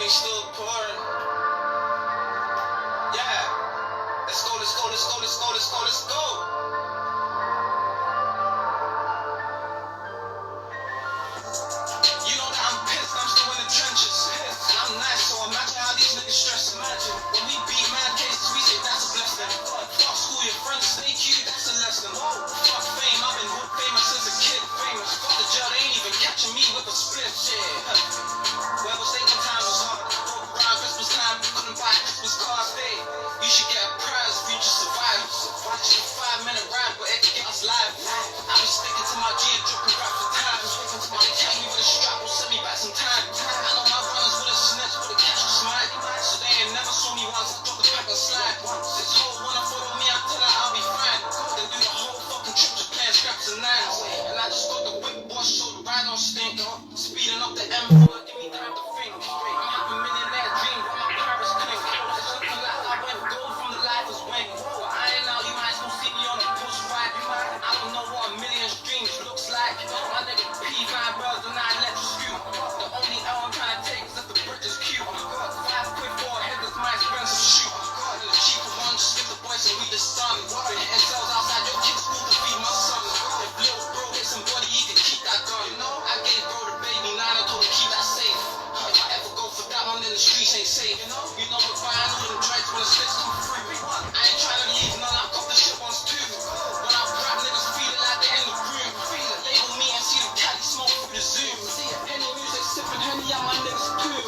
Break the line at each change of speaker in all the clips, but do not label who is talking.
penny still pouring. Yeah. Let's go, let's go, let's go, let's go, let's go, let's go. You know that I'm pissed, I'm still in the trenches. And I'm nice, so imagine how these niggas stress. Imagine when we beat mad cases, we say that's a blessing. Fuck school, your friends snake you, that's a lesson. Fuck fame, I've been hood famous since a kid. Famous, fuck the jail, they ain't even catching me with a split. Yeah. Where was taking time was hard. Broke around Christmas time, couldn't buy Christmas cards. Hey, you should get a prize if you just survive. Watch a 5-minute ride, but it can get us live. I've been sticking to my G and dropping rap for time. They catch me with a strap, will send me back some time. I know my brothers with a snitch, but they catch a smile. So they ain't never saw me once, I drop the pack and slide. This whole wanna follow me, I tell her I'll be fine. Then do the whole fucking trip, just playing scraps and nines. And I just got the whip boss, so the ride don't stink. Speeding up the M4, give me time to think. I'm having millionaire dream, but my Paris clink. It's looking like I went gold from the life is wing. I ain't out, you might still see me on the post ride. I don't know what a million streams looks like. My nigga P5 bros and I let you scoot. The only L I'm trying to take is that the bridge is cute. 5 quick 4 head, that's my expensive shoot. The cheaper one, just skip the boys and we just done. Been hitting cells outside your kid's school to feed my son. If little bro hit somebody, he can keep that gun. I gave bro the baby 9, I told him keep that safe. If I ever go for that one, then the streets ain't safe. You know the fire, I know them dreads when the sticks come free. I ain't trying to leave none, I cop the shit once too. When I rap, niggas feel it like they're in the room. Label me and see the Cali smoke through the Zoom. Henny music, sipping Henny out my niggas too.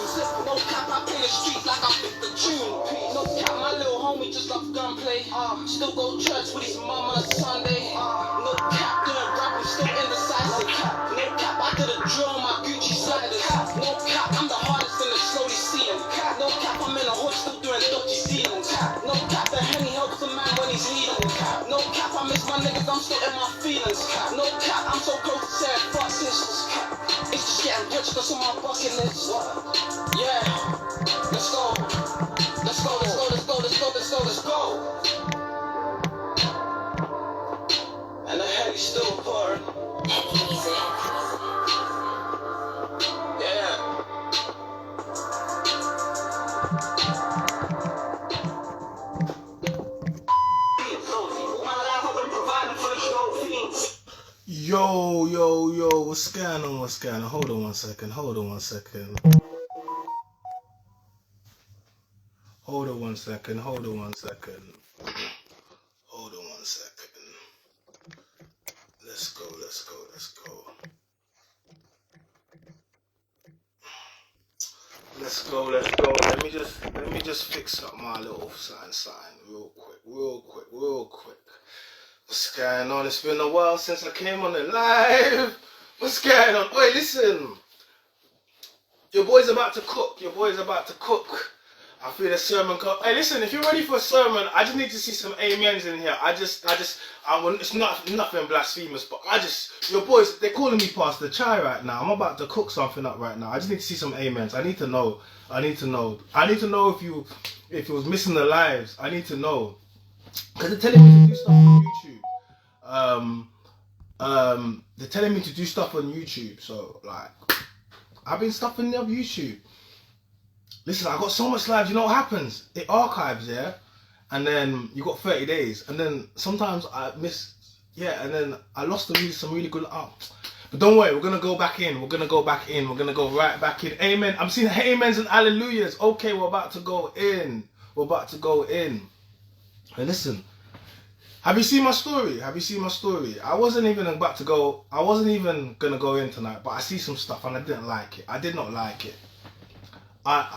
No cap, I play the streets like I pick the tune. No cap, my little homie just loves gunplay. Still go to church with his mom on a Sunday. No cap, doing rap, I'm still indecisive. No cap, I did a drill on my Gucci sliders. No cap, I'm the hardest in the slowly seeing. No cap, I'm in a hood still doing dodgy dealings. No cap, the Henny helps a man when he's leading. No cap, I miss my niggas, I'm still in my feelings. No cap, I'm so close to saying fuck this. It's just getting rich, that's on my bucket list. Yeah, let's go. Let's go, let's go, let's go, let's go, let's go, let's go. And the Henny's still pouring. Yeah.
Yo, what's going on, Hold on one second. Hold on one second. Let's go. Let me just fix up my little sign real quick. What's going on? It's been a while since I came on the live. What's going on? Wait, listen. Your boy's about to cook. I feel a sermon. Hey, listen. If you're ready for a sermon, I just need to see some amens in here. It's nothing blasphemous, but your boys, they're calling me Pastor Chai right now. I'm about to cook something up right now. I just need to see some amens. I need to know if you was missing the lives. I need to know. Because they're telling me to do stuff on YouTube. So, like, I've been stuffing up YouTube. Listen, I got so much lives. You know what happens? It archives, yeah? And then you got 30 days. And then sometimes I miss, and then I lost some really good art. But don't worry, we're going to go back in. We're going to go right back in. Amen. I'm seeing amens and hallelujahs. Okay, we're about to go in. And listen, have you seen my story? I wasn't even gonna go in tonight, but I see some stuff and I didn't like it. I did not like it. I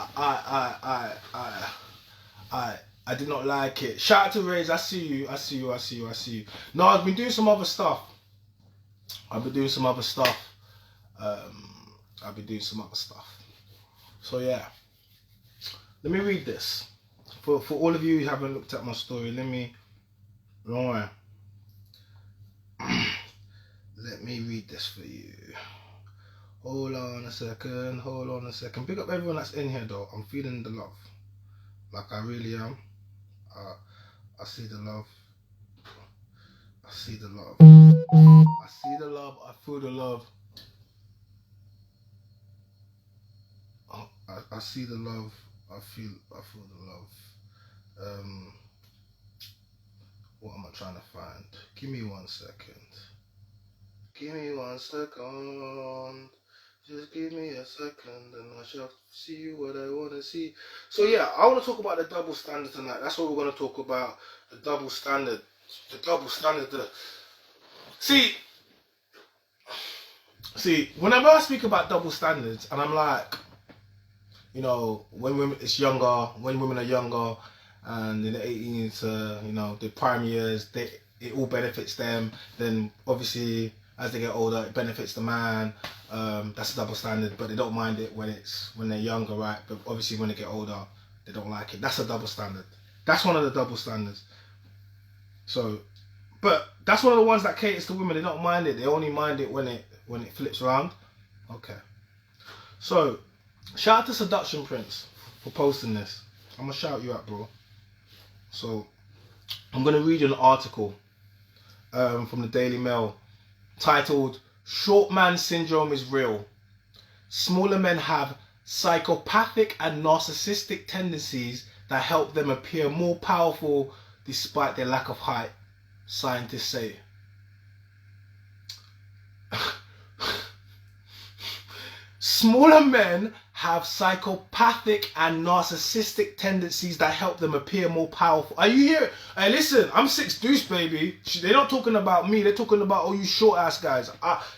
did not like it. Shout out to Ray's. I see you. No, I've been doing some other stuff. So yeah. Let me read this. For all of you who haven't looked at my story, let me read this for you. Hold on a second. Big up everyone that's in here though. I'm feeling the love. Like I really am. I see the love. I feel the love. I I see the love. I feel the love. What am I trying to find? Give me 1 second. Give me 1 second. Just give me a second and I shall see what I want to see. So yeah, I want to talk about the double standard tonight. That's what we're going to talk about. The double standard. The double standard. See, whenever I speak about double standards, and I'm like, you know, when women are younger, and in the 18 to, you know, the prime years, it all benefits them. Then obviously, as they get older, it benefits the man. That's a double standard, but they don't mind it when they're younger, right? But obviously, when they get older, they don't like it. That's a double standard. That's one of the double standards. So, but that's one of the ones that caters to women. They don't mind it. They only mind it when it flips around. Okay. So, shout out to Seduction Prince for posting this. I'm gonna shout you out, bro. So, I'm gonna read you an article from the Daily Mail titled "Short Man Syndrome is Real. Smaller men have psychopathic and narcissistic tendencies that help them appear more powerful despite their lack of height, scientists say." Smaller men have psychopathic and narcissistic tendencies that help them appear more powerful. Are you here? Hey, listen, I'm 6 deuce, baby. They're not talking about me. They're talking about all you short ass guys.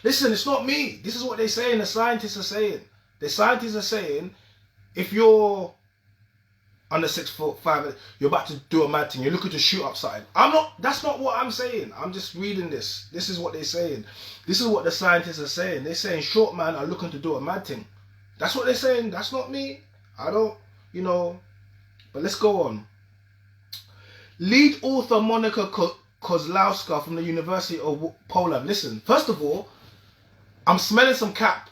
Listen, it's not me. This is what they're saying. The scientists are saying. The scientists are saying, if you're under 6'5", you're about to do a mad thing. You're looking to shoot up something. That's not what I'm saying. I'm just reading this. This is what they're saying. This is what the scientists are saying. They're saying short men are looking to do a mad thing. That's what they're saying. That's not me. I don't, you know. But let's go on. Lead author Monica Kozlowska from the University of Poland. Listen, first of all, I'm smelling some cap.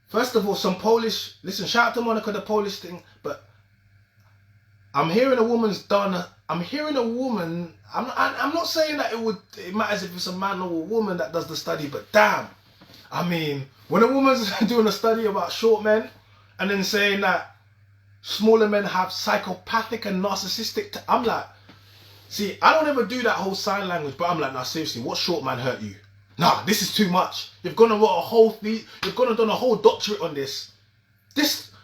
First of all, some Polish. Listen, shout out to Monica, the Polish thing. But I'm hearing a woman's done. I'm hearing a woman. I'm not saying that it matters if it's a man or a woman that does the study, but damn, I mean, when a woman's doing a study about short men and then saying that smaller men have psychopathic and narcissistic, I'm like, see, I don't ever do that whole sign language, but I'm like, nah, seriously, what short man hurt you? Nah, this is too much. You've gone and wrote a whole you've gone and done a whole doctorate on this.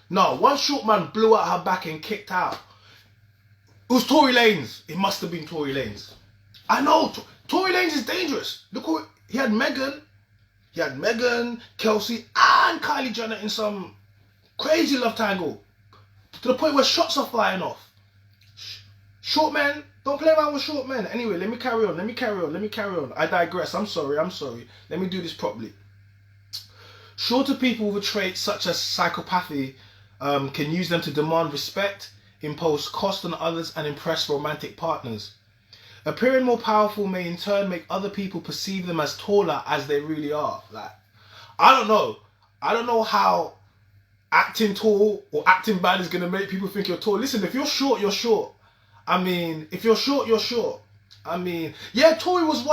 One short man blew out her back and kicked out. It was Tory Lanez. It must have been Tory Lanez. I know. Tory Lanez is dangerous. Look what he had Meghan. He had Meghan, Kelsey, and Kylie Jenner in some crazy love triangle. To the point where shots are flying off. Short men, don't play around with short men. Anyway, let me carry on. I digress. I'm sorry. Let me do this properly. Shorter people with traits such as psychopathy can use them to demand respect, impose cost on others, and impress romantic partners. Appearing more powerful may in turn make other people perceive them as taller as they really are. Like, I don't know how acting tall or acting bad is going to make people think you're tall. Listen, if you're short, you're short. I mean, if you're short, you're short. I mean, yeah, Tory was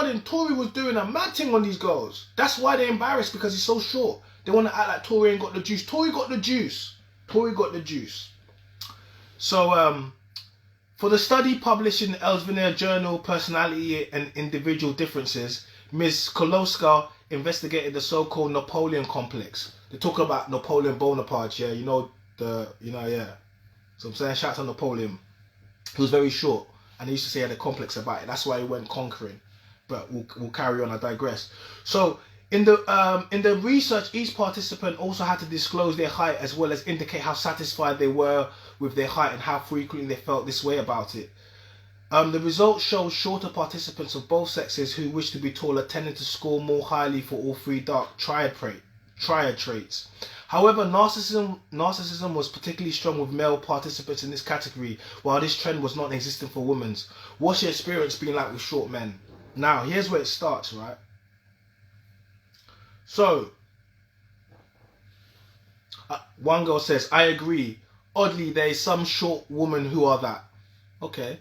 doing a mad thing on these girls. That's why they're embarrassed, because he's so short. They want to act like Tory ain't got the juice. Tory got the juice. So, for the study published in the Elsevier Journal, Personality and Individual Differences, Ms. Kolowska investigated the so-called Napoleon complex. They talk about Napoleon Bonaparte, yeah, yeah. So I'm saying, shout out to Napoleon. He was very short, and he used to say he had a complex about it. That's why he went conquering. But we'll carry on. I digress. So in the research, each participant also had to disclose their height as well as indicate how satisfied they were with their height and how frequently they felt this way about it. The results show shorter participants of both sexes who wish to be taller tended to score more highly for all three dark triad traits. However, narcissism was particularly strong with male participants in this category, while this trend was not existent for women. What's your experience been like with short men? Now, here's where it starts, right? So, one girl says, I agree. Oddly, there is some short women who are that. Okay,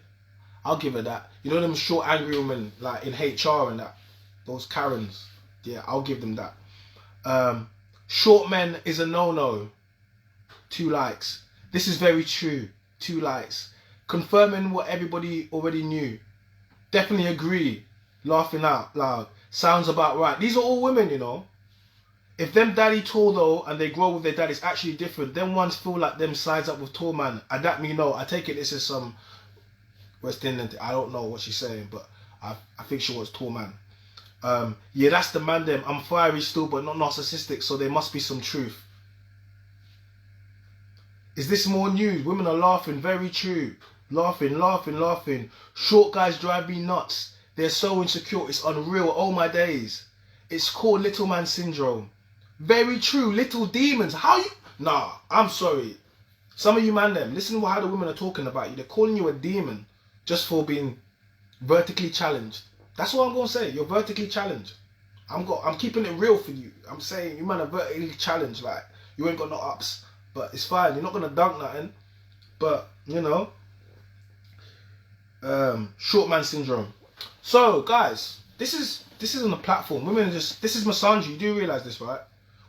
I'll give her that. You know them short angry women like in HR and that, those Karens. Yeah, I'll give them that. Short men is a no-no. 2 likes. This is very true. 2 lights. Confirming what everybody already knew. Definitely agree. Laughing out loud. Sounds about right. These are all women, you know. If them daddy tall though, and they grow with their dad, it's actually different. Them ones feel like them sides up with tall man. And that me know. I take it this is some West Indian thing. I don't know what she's saying, but I think she wants tall man. Yeah, that's the man them. I'm fiery still, but not narcissistic, so there must be some truth. Is this more news? Women are laughing. Very true. Laughing, laughing, laughing. Short guys drive me nuts. They're so insecure. It's unreal. Oh my days. It's called little man syndrome. Very true. Little demons. How you... Nah, I'm sorry. Some of you man them, listen to how the women are talking about you. They're calling you a demon just for being vertically challenged. That's what I'm going to say. You're vertically challenged. I'm keeping it real for you. I'm saying you man are vertically challenged. Like, you ain't got no ups. But it's fine. You're not going to dunk nothing. But, you know... short man syndrome. So guys, this is on the platform. Women are just, this is misogyny. You do realize this, right?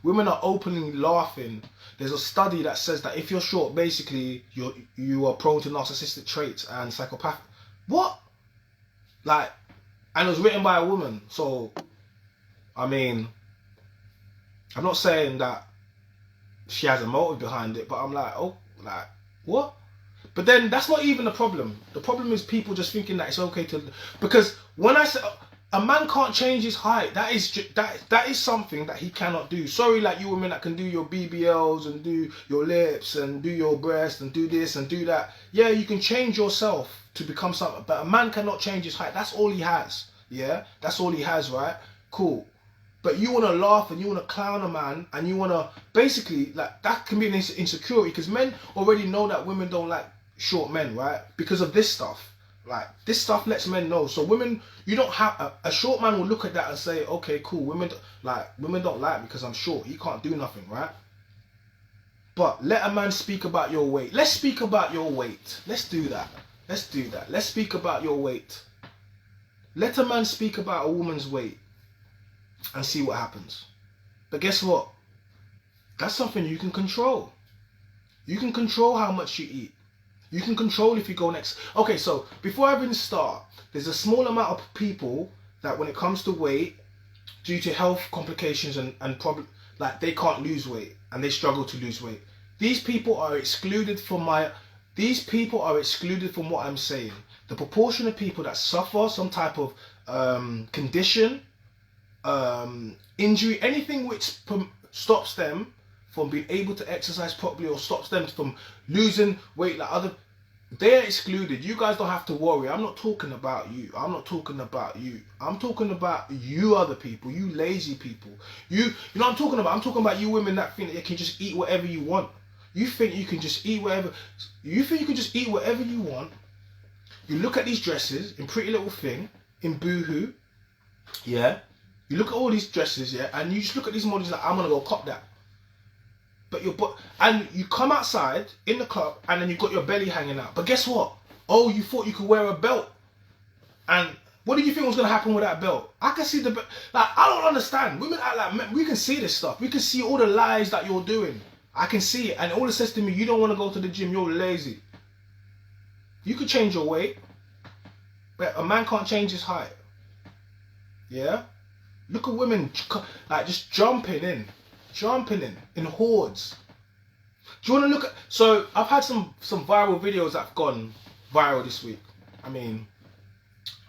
Women are openly laughing. There's a study that says that if you're short, basically you are prone to narcissistic traits and psychopathic. What? Like, and it was written by a woman. So I mean, I'm not saying that she has a motive behind it, but I'm like, oh, like, what? But then that's not even the problem. The problem is people just thinking that it's okay to... Because when I say a man can't change his height, that is something that he cannot do. Sorry, like you women that can do your BBLs and do your lips and do your breast and do this and do that. Yeah, you can change yourself to become something. But a man cannot change his height. That's all he has. Yeah? That's all he has, right? Cool. But you want to laugh and you want to clown a man and you want to... Basically, like, that can be an insecurity because men already know that women don't like short men, right? Because of this stuff. Like, this stuff lets men know. So women, you don't have... A short man will look at that and say, okay, cool, women don't like me because I'm short. He can't do nothing, right? But let a man speak about your weight. Let's speak about your weight. Let's do that. Let's do that. Let's speak about your weight. Let a man speak about a woman's weight and see what happens. But guess what? That's something you can control. You can control how much you eat. You can control if you go next. Okay, so before I even start, there's a small amount of people that when it comes to weight, due to health complications and problem, like they can't lose weight and they struggle to lose weight. These people are excluded from what I'm saying. The proportion of people that suffer some type of condition, injury, anything which stops them from being able to exercise properly or stops them from losing weight like other, they're excluded. You guys don't have to worry. I'm not talking about you. I'm not talking about you. I'm talking about you other people, you lazy people. You know what I'm talking about? I'm talking about you women that think that you can just eat whatever you want. You think you can just eat whatever. You think you can just eat whatever you want. You look at these dresses in Pretty Little Thing, in Boohoo, yeah. You look at all these dresses, yeah, and you just look at these models like, I'm gonna go cop that. But and you come outside in the club and then you've got your belly hanging out. But guess what? Oh, you thought you could wear a belt. And what do you think was gonna happen with that belt? I can see the belt. Like, I don't understand. Women act like men. We can see this stuff. We can see all the lies that you're doing. I can see it. And all it says to me, you don't want to go to the gym, you're lazy. You could change your weight. But a man can't change his height. Yeah? Look at women like just jumping in hordes. Do you want to look at... So I've had some viral videos that have gone viral this week. I mean,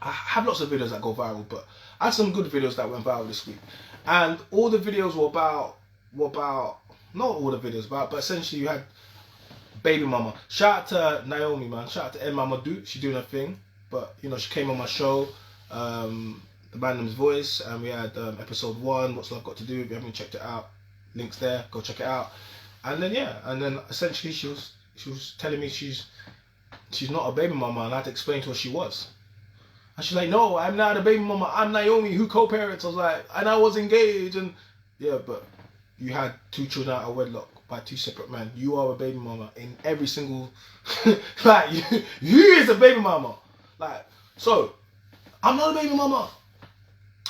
I have lots of videos that go viral, but I had some good videos that went viral this week. And all the videos were about not all the videos about, but essentially you had baby mama. Shout out to Naomi, man. Shout out to M Mama Do. She's doing her thing. But, you know, she came on my show, The Mynameischyna's Voice, and we had episode 1, What's Love Got to Do. If you haven't checked it out, links there, go check it out. And then, yeah, and then essentially she was telling me she's not a baby mama, and I had to explain to her she was. And she's like, no, I'm not a baby mama, I'm Naomi, who co-parents. I was like, and I was engaged, and yeah, but you had 2 children out of wedlock by 2 separate men. You are a baby mama in every single, like, you is a baby mama. Like, so, I'm not a baby mama.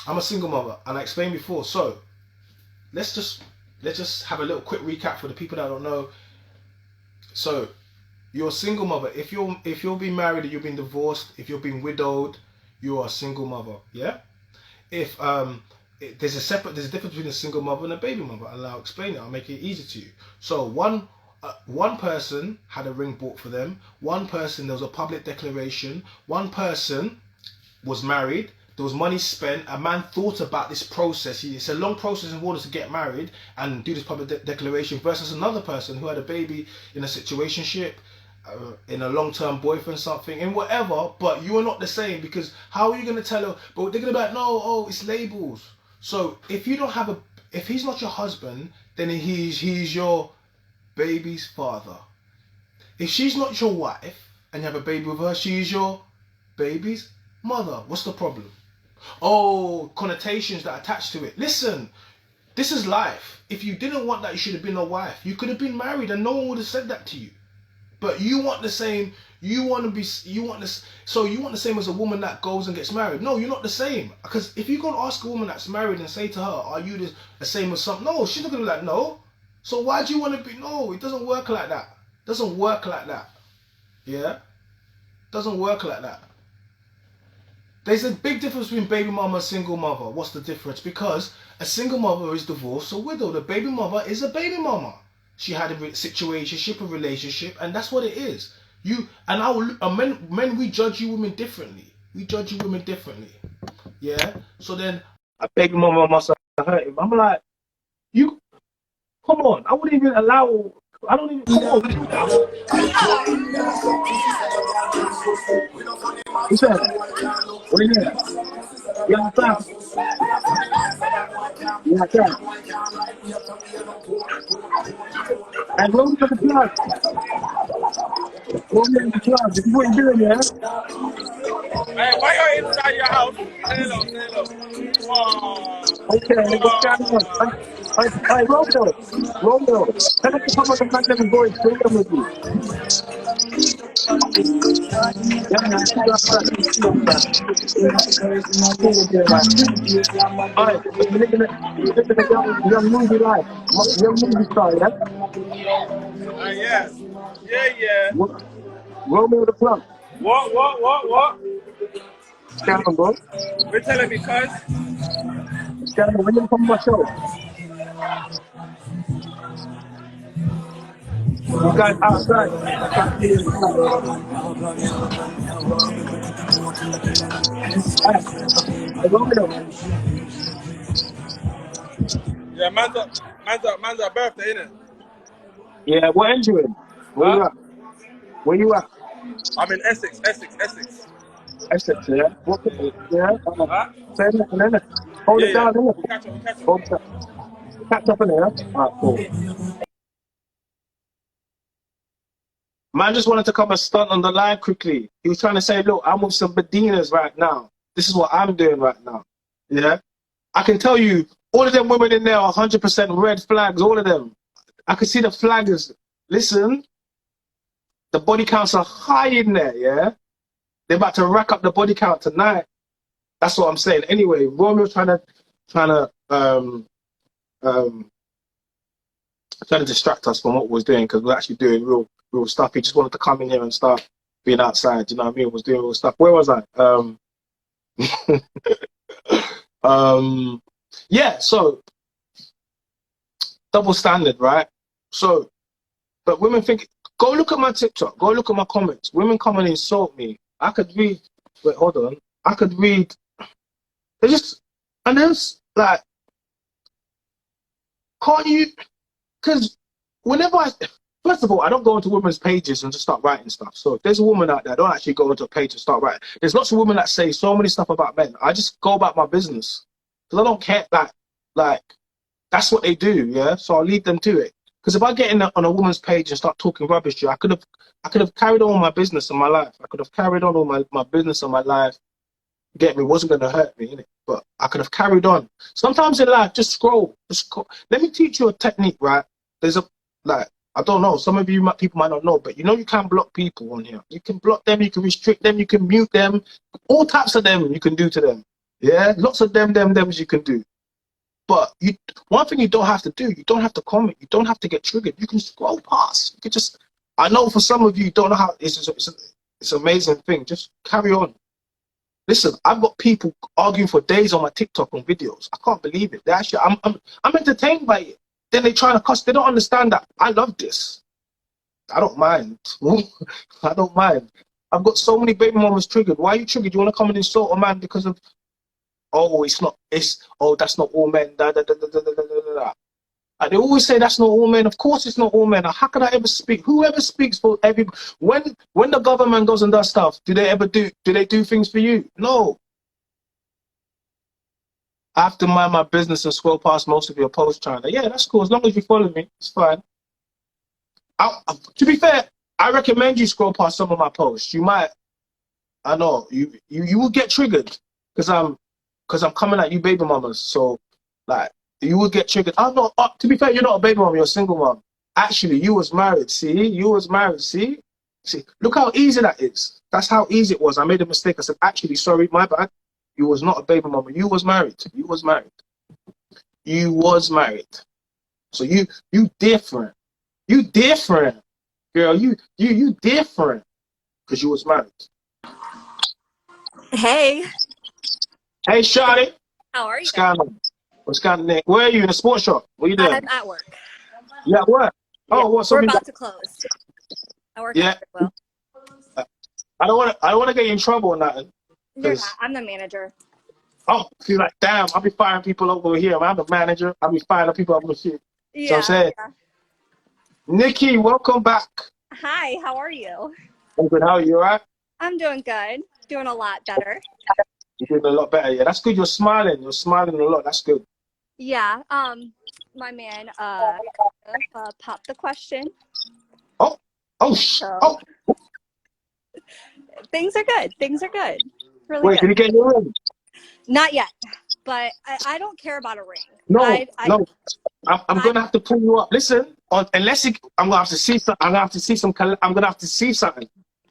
I'm a single mother, and I explained before. So, let's just have a little quick recap for the people that don't know. So you're a single mother. If you're being married and you've been divorced, if you're being widowed, you are a single mother. Yeah. If there's a difference between a single mother and a baby mother, and I'll explain it. I'll make it easy to you. So one person had a ring bought for them. One person, there was a public declaration. One person was married. There was money spent. A man thought about this process. It's a long process in order to get married and do this public declaration. Versus another person who had a baby in a situationship, in a long-term boyfriend, something, in whatever. But you are not the same, because how are you going to tell her? But they're going to be like, no, oh, it's labels. So if you don't have if he's not your husband, then he's your baby's father. If she's not your wife and you have a baby with her, she's your baby's mother. What's the problem? Oh, connotations that attach to it. Listen, this is life. If you didn't want that, you should have been a wife. You could have been married and no one would have said that to you. But you want the same, you want the same as a woman that goes and gets married. No, you're not the same. Because if you go and ask a woman that's married and say to her, are you the same as something? No, she's not going to be like, no. So why do you want to be, no, it doesn't work like that. It doesn't work like that. Yeah? It doesn't work like that. There's a big difference between baby mama and single mother. What's the difference? Because a single mother is divorced or widowed. A baby mama is a baby mama. She had a situationship, a relationship, and that's what it is. Men, we judge you women differently. We judge you women differently. Yeah? So then, a baby mama must have hurt him. I'm like, you, come on. I wouldn't even allow, I don't even, come on. He said, what are you doing? You understand? You understand? And roll to the plug. Roll to the plug. This is what you're doing, yeah?
Hey, why you're inside your house? Say hello. Wow.
Okay, what's going on? Hey, Romeo. Tell us to come on the Magnetic Voice. Bring them with you. Yeah, man. See you outside. Alright, you're living a young movie life. Young movie star, yeah?
Yeah.
Romeo the Plug.
What?
Scan them, bro.
We're telling me, cuz.
Scan them. When you come on my show. You guys outside. Hey, Romeo.
Yeah, man's a birthday, innit?
Yeah, what end you in? Where you at? Where you at?
I'm in Essex.
Essex, yeah? What? Yeah?
Huh?
Say nothing, innit? Hold it down, innit?
We'll catch up.
Hold it down. Catch up in there, yeah? Alright, cool. Man just wanted to come and stunt on the line quickly. He was trying to say, look, I'm with some Bedinas right now. This is what I'm doing right now. Yeah? I can tell you, all of them women in there are 100% red flags, all of them. I can see the flaggers. Listen, the body counts are high in there, yeah? They're about to rack up the body count tonight. That's what I'm saying. Anyway, Romeo's trying to distract us from what we was doing, because we're actually doing real stuff. He just wanted to come in here and start being outside. You know what I mean? Was doing real stuff. Where was I? Yeah. So double standard, right? So, but women think. Go look at my TikTok. Go look at my comments. Women come and insult me. I could read. Wait, hold on. I could read. They just, and there's like, can't you? Because whenever first of all, I don't go into women's pages and just start writing stuff. So if there's a woman out there, I don't actually go into a page and start writing. There's lots of women that say so many stuff about men. I just go about my business because I don't care. Like that's what they do, yeah. So I'll leave them to it. Because if I get in on a woman's page and start talking rubbish to you, I could have carried on my business and my life. I could have carried on all my business and my life. Get me? It wasn't going to hurt me, innit? But I could have carried on. Sometimes in life, just scroll. Let me teach you a technique, right? There's I don't know, some of you people might not know, but you know you can block people on here. You can block them, you can restrict them, you can mute them. All types of them you can do to them. Yeah? Lots of thems you can do. But one thing you don't have to do, you don't have to comment, you don't have to get triggered. You can scroll past. You can just, I know for some of you don't know how it's an amazing thing. Just carry on. Listen, I've got people arguing for days on my TikTok on videos. I can't believe it. They actually, I'm entertained by it. Then they trying to cuss. They don't understand that I love this. I don't mind. I don't mind. I've got so many baby mamas triggered. Why are you triggered? You want to come and insult a man because of, oh, it's not, oh, that's not all men. Da, da, da, da, da, da, da, da, da. And they always say that's not all men. Of course it's not all men. How can I ever speak? Whoever speaks for every, when the government goes and does stuff, do they do things for you? No. I have to mind my business and scroll past most of your posts, China. Yeah, that's cool. As long as you follow me, it's fine. To be fair, I recommend you scroll past some of my posts. You might, I know, you will get triggered because I'm coming at you baby mamas. So, like, you will get triggered. I'm not, to be fair, you're not a baby mom, you're a single mom. Actually, you was married, see? You was married, see? See, look how easy that is. That's how easy it was. I made a mistake. I said, actually, sorry, my bad. You was not a baby mama. You was married. You was married. You was married. So you different. You different. Girl, you different. Because you was married.
Hey.
Hey, Shawty.
How are you?
What's going on? Where are you? In a sports shop? What are you doing?
I'm at work.
You at work?
Yeah,
Oh, what?
we're about to close. I work
yeah.
well.
I don't want to get you in trouble or nothing.
You're not. I'm the manager.
Oh, she's like, damn, I'll be firing people over here. I'm the manager. I'll be firing people over here.
Yeah.
So I'm saying, yeah. Nikki, welcome back.
Hi, how are you?
I'm good. How are you? All right?
I'm doing good. Doing a lot better.
You're doing a lot better. Yeah, that's good. You're smiling. You're smiling a lot. That's good.
Yeah. My man, popped the question.
Oh.
So, things are good. Things are good. Really
Wait,
good.
did he get your ring?
Not yet, but I don't care about a ring.
No, no. I'm gonna have to pull you up. Listen, unless I'm gonna have to see some. I'm gonna have to see some. I'm gonna have to see something.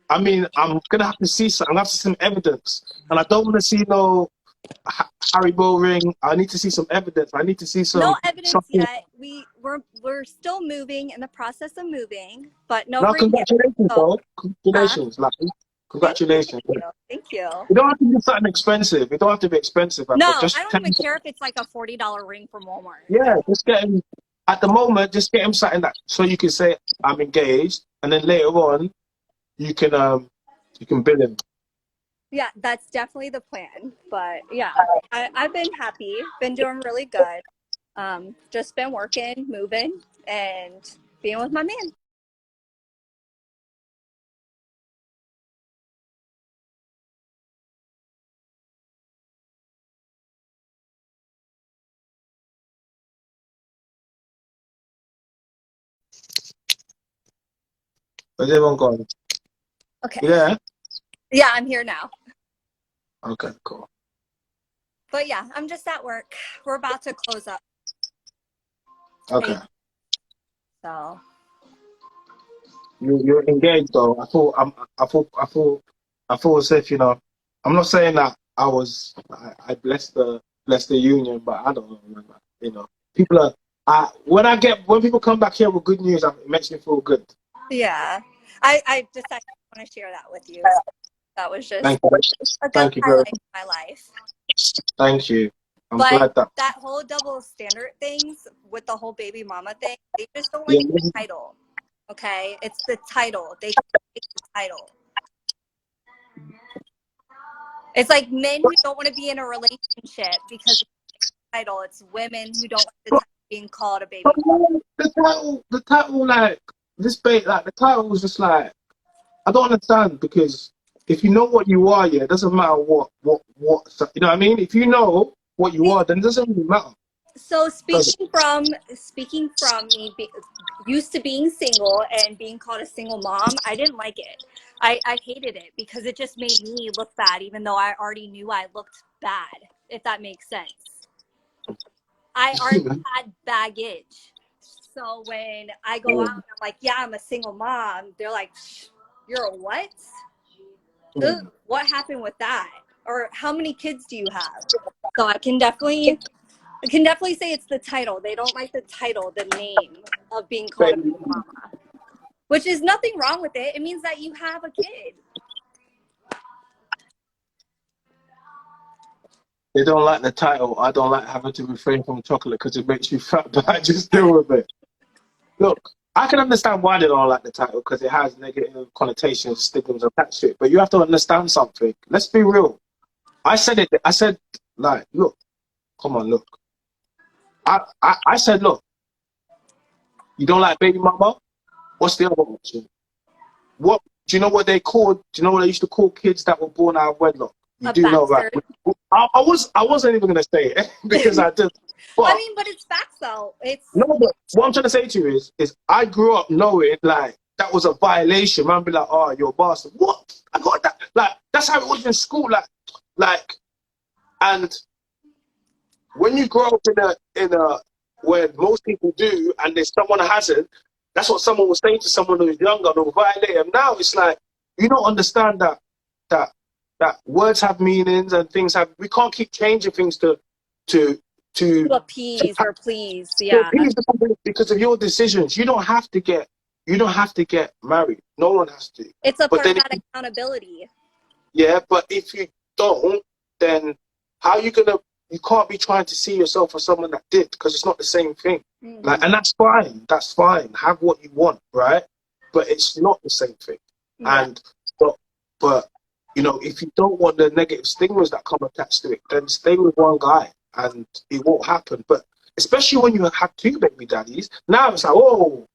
I mean, I'm gonna have to see something. I'm gonna have to see some evidence, and I don't want to see no Haribo ring. I need to see some evidence. I need to see some.
No evidence yet. We're still moving, in the process of moving, but no ring yet.
Congratulations, bro. Congratulations, like, congratulations.
Thank you.
You don't have to do something expensive. It don't have to be expensive.
No,
just
I don't even care if it's like a $40 ring from Walmart.
Yeah, just get him. At the moment, just get him something that so you can say I'm engaged, and then later on, you can bill him.
Yeah, that's definitely the plan. But yeah, I've been happy, been doing really good. Just been working, moving, and being with my man.
Where's everyone gone?
Okay.
Yeah.
Yeah, I'm here now.
Okay, cool.
But yeah, I'm just at work. We're about to close up.
Okay.
So.
You're engaged though. I feel as if, you know, I'm not saying that I blessed the union, but I don't know, you know. People are when people come back here with good news, it makes me feel good.
Yeah. I decided I want to share that with you. That was just a good highlight of my life.
Thank you. I'm glad
that whole double standard things with the whole baby mama thing, they just don't like the title. Okay? It's the title. They take the title. It's like men who don't want to be in a relationship because of the title. It's women who don't want the title being called a baby mama.
The title, like, the title was just like, I don't understand, because if you know what you are, yeah, it doesn't matter what, you know what I mean? If you know what you are, then it doesn't really matter.
So speaking from me used to being single and being called a single mom, I didn't like it. I hated it because it just made me look bad, even though I already knew I looked bad, if that makes sense. I already had baggage. So when I go out and I'm like, yeah, I'm a single mom, they're like, you're a what? Ugh, what happened with that? Or how many kids do you have? So I can definitely say it's the title. They don't like the title, the name of being called a baby mama. Which is nothing wrong with it. It means that you have a kid.
They don't like the title. I don't like having to refrain from chocolate because it makes you fat, but I just deal with it. Look, I can understand why they don't like the title because it has negative connotations, stigmas, and that shit. But you have to understand something. Let's be real. I said it. I said, like, look, come on, look. I said, look, you don't like baby mama? What's the other option? What do you know what they called? Do you know what they used to call kids that were born out of wedlock? You
A
do know that.
bastard.
I wasn't even gonna say it because I did. But,
I mean, but it's facts though. It's
no, but what I'm trying to say to you is I grew up knowing like that was a violation. Man, be like, oh, you're a bastard. What? I got that. Like that's how it was in school. Like, and when you grow up in a where most people do, and there's someone hasn't, that's what someone was saying to someone who's younger. They'll violate them. Now it's like you don't understand that words have meanings and things have. We can't keep changing things to
appease or please. Yeah.
because of your decisions. You don't have to get married. No one has to.
It's a
But
part
then
of that accountability.
yeah, but if you don't, then how you gonna? You can't be trying to see yourself as someone that did because it's not the same thing.
Mhm.
Like, and that's fine. That's fine. Have what you want, right? But it's not the same thing.
Yeah.
And but you know, if you don't want the negative stigmas that come attached to it, then stay with one guy, and it won't happen. But especially when you have two baby daddies, now it's like, oh,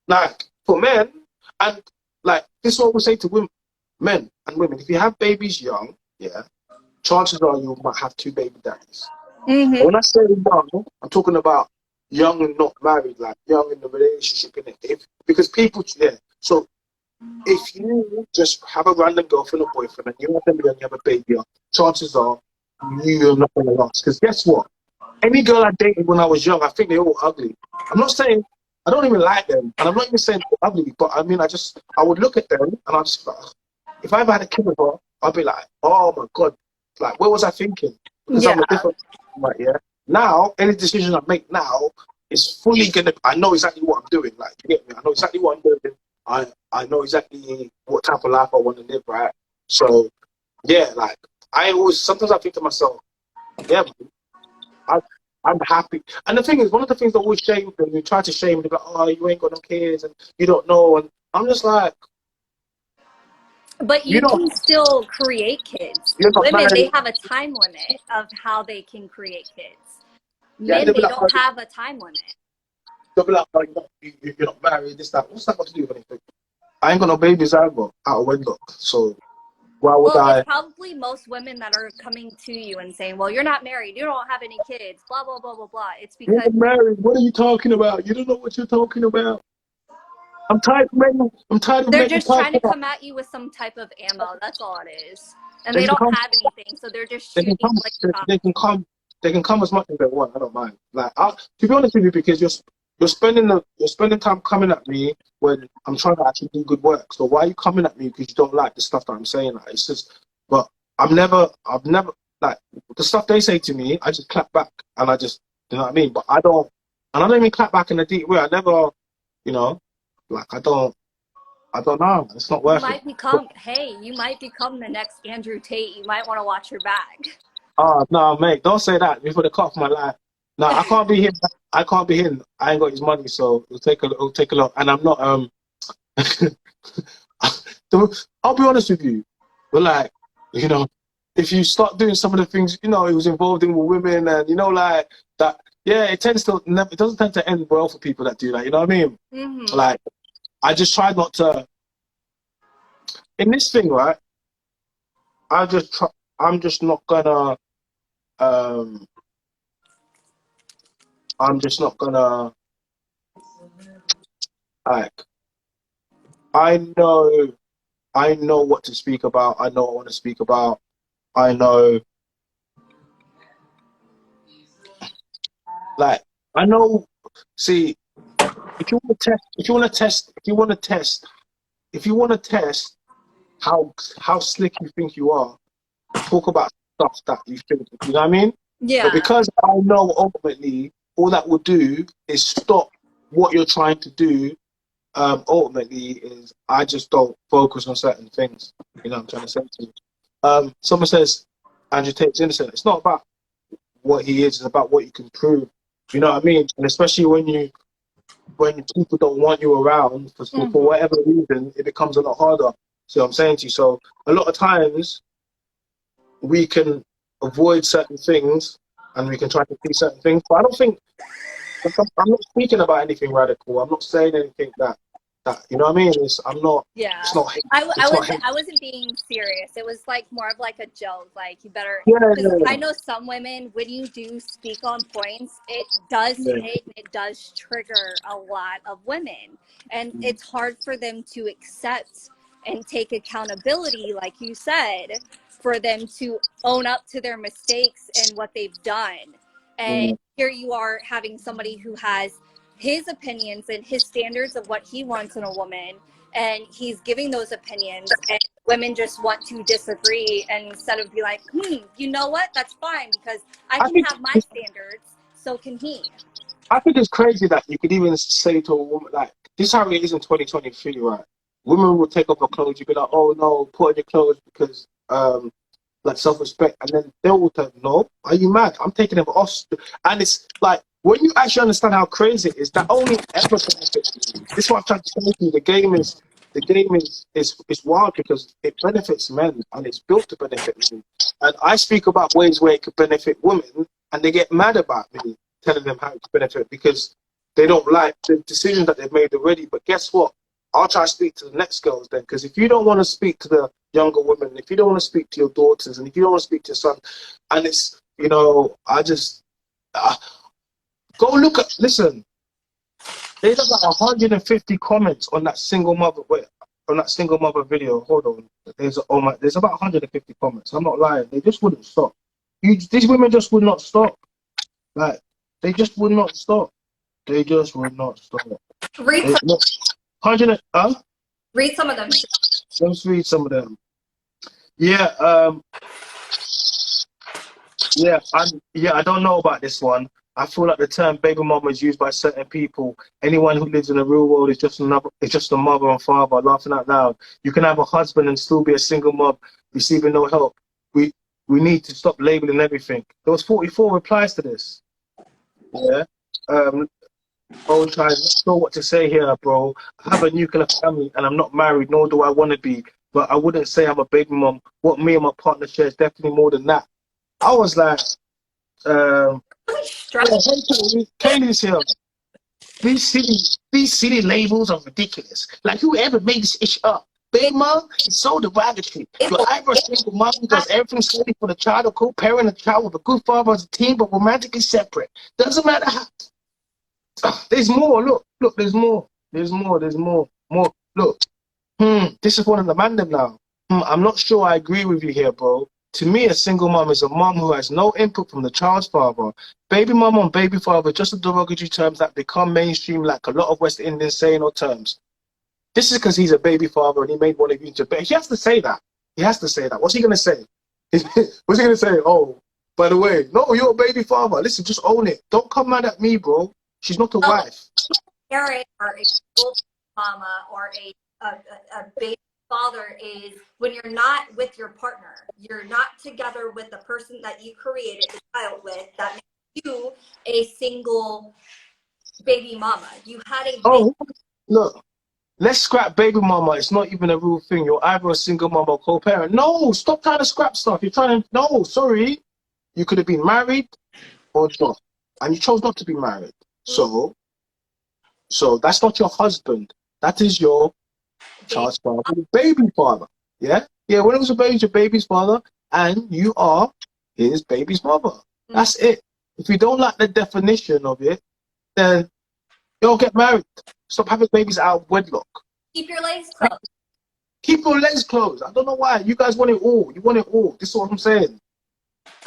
like for men, and like this is what we say to women, men and women. If you have babies young, yeah, chances are you might have two baby daddies.
Mhm.
When I say young, I'm talking about young and not married, like young in the relationship, because people, yeah. So if you just have a random girlfriend or boyfriend and you have them young, you have a baby, chances are you're not going to last. Because guess what? Any girl I dated when I was young, I think they're all ugly. I'm not saying I don't even like them, and I'm not even saying they're ugly, but I mean, I would look at them and I just like, if I ever had a kid with her, I'd be like, oh my god, like what was I thinking? Because I'm a different, right? Yeah. Now, any decision I make now is fully gonna. I know exactly what I'm doing. Like, you get me? I know exactly what I'm doing. I know exactly what type of life I want to live. Right. So, yeah, like sometimes I think to myself, yeah, man, I'm happy. And the thing is, one of the things that always shame them, you try to shame them, like, oh, you ain't got no kids and you don't know. And I'm just like,
But
you
you
don't,
can still create kids.
you're not
Women, they
married.
have a time limit of how they can create kids.
Yeah,
Men,
they'll be
they
like,
don't have a time limit.
oh, you're not married, this, that. What's that got to do with anything? I ain't got no babies either out of wedlock. So why would
Well,
I?
it's probably most women that are coming to you and saying, well, you're not married, you don't have any kids, blah, blah, blah, blah, blah. It's
You're
because
not married. What are you talking about? You don't know what you're talking about. I'm tired of
they're
making
just trying to
talk.
come at you with some type of ammo. That's all it is. And
They
they
can
don't
come.
have anything, so they're just
They can
shooting
come.
like
They can come. They can come as much as they want. I don't mind. Like, to be honest with you, because you're spending time coming at me when I'm trying to actually do good work. So why are you coming at me because you don't like the stuff that I'm saying? Like, it's just. But I've never like the stuff they say to me. I just clap back and I just, you know what I mean. But I don't even clap back in a deep way. I never, you know, like I don't know. It's not
you
worth it.
might become, hey, you might become the next Andrew Tate. You might want to watch your back.
Oh no, mate! Don't say that before they cut off my life. No, I can't be him. I can't be him. I ain't got his money, so it'll take a lot. And I'm not. I'll be honest with you. But like, you know, if you start doing some of the things, you know, he was involved in with women, and you know, like that. Yeah, it doesn't tend to end well for people that do that. You know what I mean?
Mm-hmm.
Like, I just try not to. In this thing, right? I'm just not gonna. Um, I'm just not gonna like. I know what to speak about. I know what I want to speak about. I know, like, I know. See, if you want to test, if you want to test how slick you think you are, talk about stuff that you think. You know what I mean?
Yeah.
But because I know ultimately all that will do is stop what you're trying to do ultimately is I just don't focus on certain things. You know what I'm trying to say to you. Someone says Andrew Tate's innocent. It's not about what he is, it's about what you can prove. You know what I mean? And especially when people don't want you around for whatever reason, it becomes a lot harder. See what I'm saying to you? So a lot of times we can avoid certain things and we can try to see certain things. But I don't think I'm not speaking about anything radical. I'm not saying anything that you know what I mean? I'm not.
Yeah.
It's not hate.
I wasn't being serious. It was like more of like a joke. Like you better.
Yeah.
I know some women, when you do speak on points, it does hit and it does trigger a lot of women, and it's hard for them to accept and take accountability, like you said, for them to own up to their mistakes and what they've done. And here you are having somebody who has his opinions and his standards of what he wants in a woman, and he's giving those opinions, and women just want to disagree, and instead of be like, you know what, that's fine, because I can have my standards, so can he.
I think it's crazy that you could even say to a woman, like, this is how it is in 2023, right? Women will take off her clothes, you'll be like, oh no, put on your clothes because like self-respect, and then they will tell, no, are you mad? I'm taking them off. And it's like, when you actually understand how crazy it is, that only ever benefits you. This is what I'm trying to say to you. The game is wild because it benefits men and it's built to benefit men. And I speak about ways where it could benefit women, and they get mad about me telling them how it could benefit because they don't like the decisions that they've made already. But guess what? I'll try to speak to the next girls then, because if you don't want to speak to the younger women, if you don't want to speak to your daughters, and if you don't want to speak to your son, and it's, you know, I just go look at, listen, there's about 150 comments on that single mother, video. Hold on, there's about 150 comments. I'm not lying. They just wouldn't stop. These women just would not stop. Like, they just would not stop. They just would not stop.
Read some of them.
Let's read some of them. Yeah, I don't know about this one. I feel like the term baby mama is used by certain people. Anyone who lives in the real world is just a mother and father. Laughing out loud. You can have a husband and still be a single mom, receiving no help. We need to stop labeling everything. There was 44 replies to this. Yeah. Old child, not sure what to say here, bro. I have a nuclear family and I'm not married, nor do I want to be. But I wouldn't say I'm a baby mom. What me and my partner share is definitely more than that. I was like, Kaylee's here. These silly labels are ridiculous. Like, whoever made this ish up? Baby mom is so derogatory. You're either a single mom who does everything solely for the child, or co-parent a child with a good father as a team, but romantically separate. Doesn't matter how. There's more. Look, there's more. There's more. Look, this is one of the man them now. I'm not sure I agree with you here, bro. To me, a single mom is a mom who has no input from the child's father. Baby mom and baby father, just the derogatory terms that become mainstream like a lot of West Indians saying or terms. This is because he's a baby father and he made one of you into. But he has to say that. He has to say that. What's he going to say? What's he going to say? Oh, by the way, no, you're a baby father. Listen, just own it. Don't come mad at me, bro. She's not a wife.
Parent or a single mama or a baby father is when you're not with your partner. You're not together with the person that you created the child with. That makes you a single baby mama. You had a baby.
Look. Let's scrap baby mama. It's not even a real thing. You're either a single mama or co-parent. No, stop trying to scrap stuff. You're trying to. No, sorry. You could have been married or not, and you chose not to be married. So that's not your husband. That is your child's father, baby father. Yeah. When it was a baby, your baby's father, and you are his baby's mother. That's it. If you don't like the definition of it, then don't get married. Stop having babies out of wedlock.
Keep your legs closed.
Keep your legs closed. I don't know why. You guys want it all. You want it all. This is what I'm saying.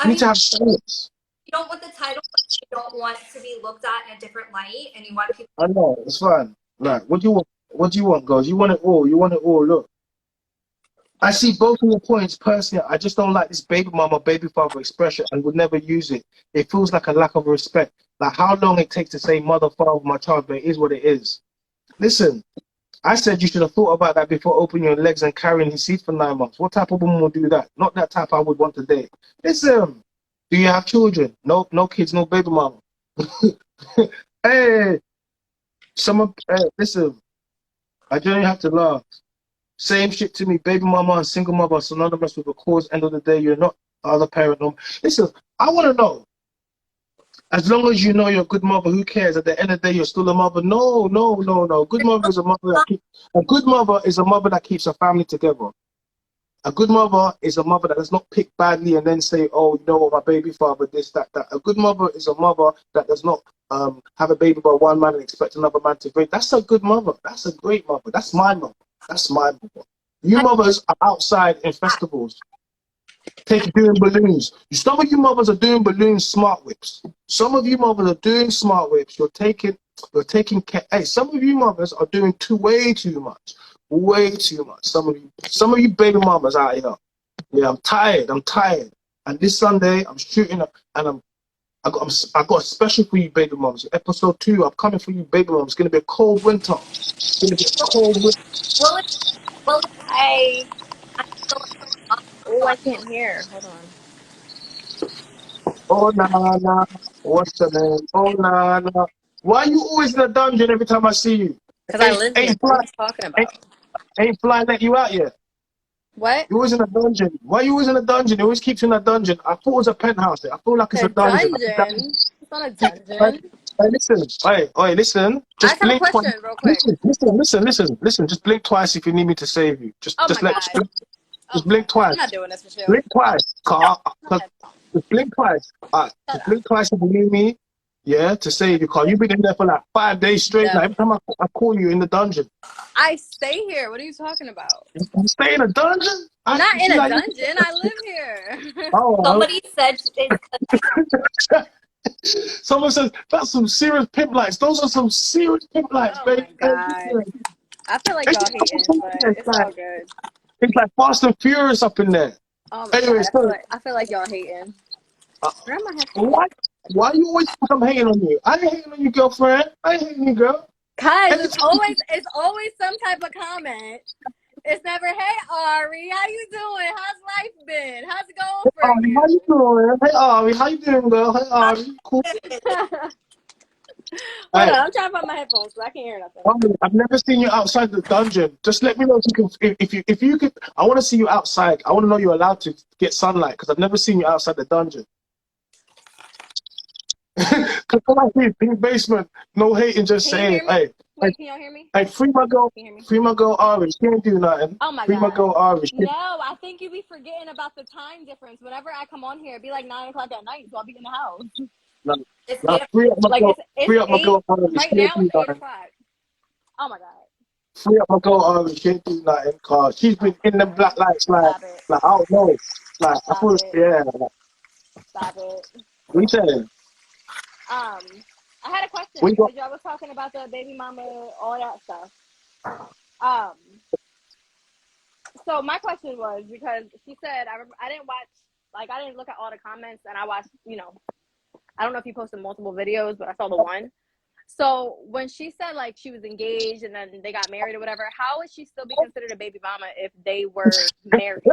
You need to have sense.
You don't want the title, but you don't want it to be looked at in a different light, and you want people.
I know. It's fine. Like, what do you want? What do you want, girls? You want it all. You want it all. Look. I see both of your points personally. I just don't like this baby mama, baby father expression and would never use it. It feels like a lack of respect. Like how long it takes to say mother, father, my child, but it is what it is. Listen, I said you should have thought about that before opening your legs and carrying his seed for 9 months. What type of woman would do that? Not that type I would want to date. Listen, do you have children? No, no kids, no baby mama. Hey, listen, I don't have to laugh. Same shit to me. Baby mama and single mother are synonymous with a cause. End of the day, you're not other parent. No. Listen, I want to know. As long as you know you're a good mother, who cares? At the end of the day, you're still a mother. No, no, no, no. Good mother is a mother a good mother is a mother that keeps her family together. A good mother is a mother that does not pick badly and then say, "Oh, you know what, my baby father, this, that, that." A good mother is a mother that does not have a baby by one man and expect another man to raise. That's a good mother. That's a great mother. That's my mother. That's my mother. You mothers are outside in festivals. Doing balloons. Some of you mothers are doing balloons, smart whips. Some of you mothers are doing smart whips. You're taking care. Hey, some of you mothers are doing way too much. Way too much. Some of you baby mamas out here. Yeah, I'm tired. And this Sunday I'm shooting up and I got a special for you baby mamas. Episode 2, I'm coming for you baby mamas. It's gonna be a cold winter. It's gonna be a cold winter.
Well, I still
Oh, I can't hear. Hold on.
Oh na na, what's the name? Oh na na. Why you always in a dungeon every time I see you?
Because I live here. What are you talking about?
Ain't flying let you out yet.
What?
You always in a dungeon. Why you always in a dungeon? You always keeps you in a dungeon. I thought it was a penthouse there. I feel like it's a dungeon.
It's not a dungeon.
Hey, listen. Hey, listen.
I
Just
just have a
blink
question
twice.
real quick.
Listen. Just blink twice if you need me to save you. Just blink twice.
I'm not doing this for you.
Blink twice. Just blink twice. Just blink twice if you need me. Yeah, to save you, Carl. You've been in there for like 5 days straight.
No.
Now, every time I call you in the dungeon.
I stay here. What are you talking about?
You stay in a dungeon?
I'm not in a dungeon. I live here.
Oh,
somebody said
someone says that's some serious pimp lights. Those are some serious pimp lights,
Oh
baby.
my God. I feel like y'all hating, but it's all good.
It's like Fast and Furious up in there.
Oh my
Anyway,
God. I feel like y'all hating. Where am I headphones?
Why you always think I'm hating on you? I ain't hating on you, girlfriend. I ain't hating on you, girl.
Cause it's always some type of comment. It's never, "Hey Ari, how you doing? How's life been? How's it going for you?"
How you doing? Hey Ari, how you doing, girl? Hey Ari, cool.
Hold on, I'm trying to find my headphones so I can't hear nothing.
I've never seen you outside the dungeon. Just let me know if you could. I want to see you outside. I want to know you're allowed to get sunlight because I've never seen you outside the dungeon. Because when I see in the basement, no hating, just saying, hey.
Wait, can y'all hear me?
Hey, free my girl Ari. She ain't do nothing.
Oh my
God. Free my girl Ari.
No, I think you be forgetting about the time difference. Whenever I come on here, it'd be like 9 o'clock at night, so I'll be in the house.
Free up my girl Ari.
Right now it's 8 o'clock. Oh my God.
Free up my girl Ari. She ain't do nothing, cause she's been in them black lights like I don't know. Like I feel
Stop it.
What you saying?
I had a question because y'all was talking about the baby mama, all that stuff. So my question was because she said I didn't watch, like I didn't look at all the comments, and I watched, I don't know if you posted multiple videos, but I saw the one. So when she said like she was engaged and then they got married or whatever, how would she still be considered a baby mama if they were married?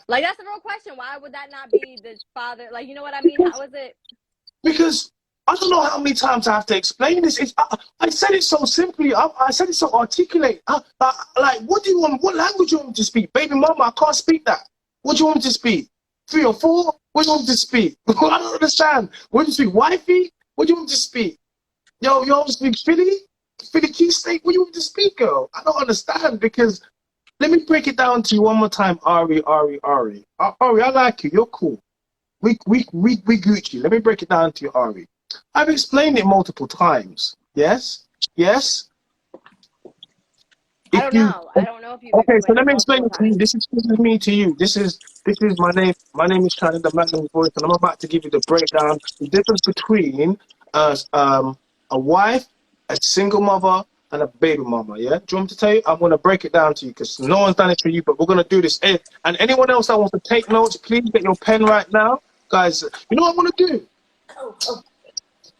Like, that's the real question. Why would that not be the father? Like, you know what I mean? How is it?
Because I don't know how many times I have to explain this. I said it so simply. I said it so articulate. Like, what do you want? What language do you want me to speak? Baby mama, I can't speak that. What do you want me to speak? 3 or 4? What do you want me to speak? I don't understand. What do you speak? Wifey? What do you want me to speak? Yo, you want to speak Philly? Philly key steak? What do you want me to speak, girl? I don't understand because... Let me break it down to you one more time, Ari. Ari, I like you. You're cool. We Gucci. Let me break it down to you, Ari. I've explained it multiple times. Yes.
I don't know if you.
Okay, so let me explain it to you. This is me to you. This is my name. My name is China, the Magnum Voice, and I'm about to give you the breakdown. The difference between a wife, a single mother, and a baby mama, yeah? Do you want me to tell you? I'm going to break it down to you because no one's done it for you, but we're going to do this. And anyone else that wants to take notes, please get your pen right now. Guys, you know what I'm going to do?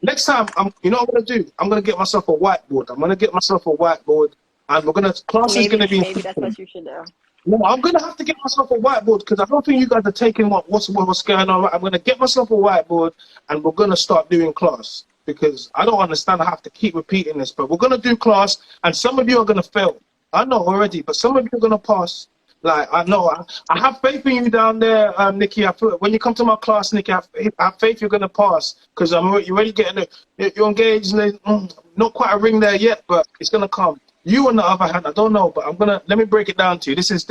next time, you know what I'm gonna do? I'm gonna get myself a whiteboard. I'm gonna get myself a whiteboard, and class is gonna be.
Maybe that's what you should do.
No, I'm gonna have to get myself a whiteboard because I don't think you guys are taking what's going on. I'm gonna get myself a whiteboard, and we're gonna start doing class because I don't understand. I have to keep repeating this, but we're gonna do class, and some of you are gonna fail. I know already, but some of you are gonna pass. Like I know, I have faith in you down there, Nikki. I feel when you come to my class, Nikki, I have faith you're gonna pass because you're already getting you're engaged. Not quite a ring there yet, but it's gonna come. You on the other hand, I don't know, but let me break it down to you. This is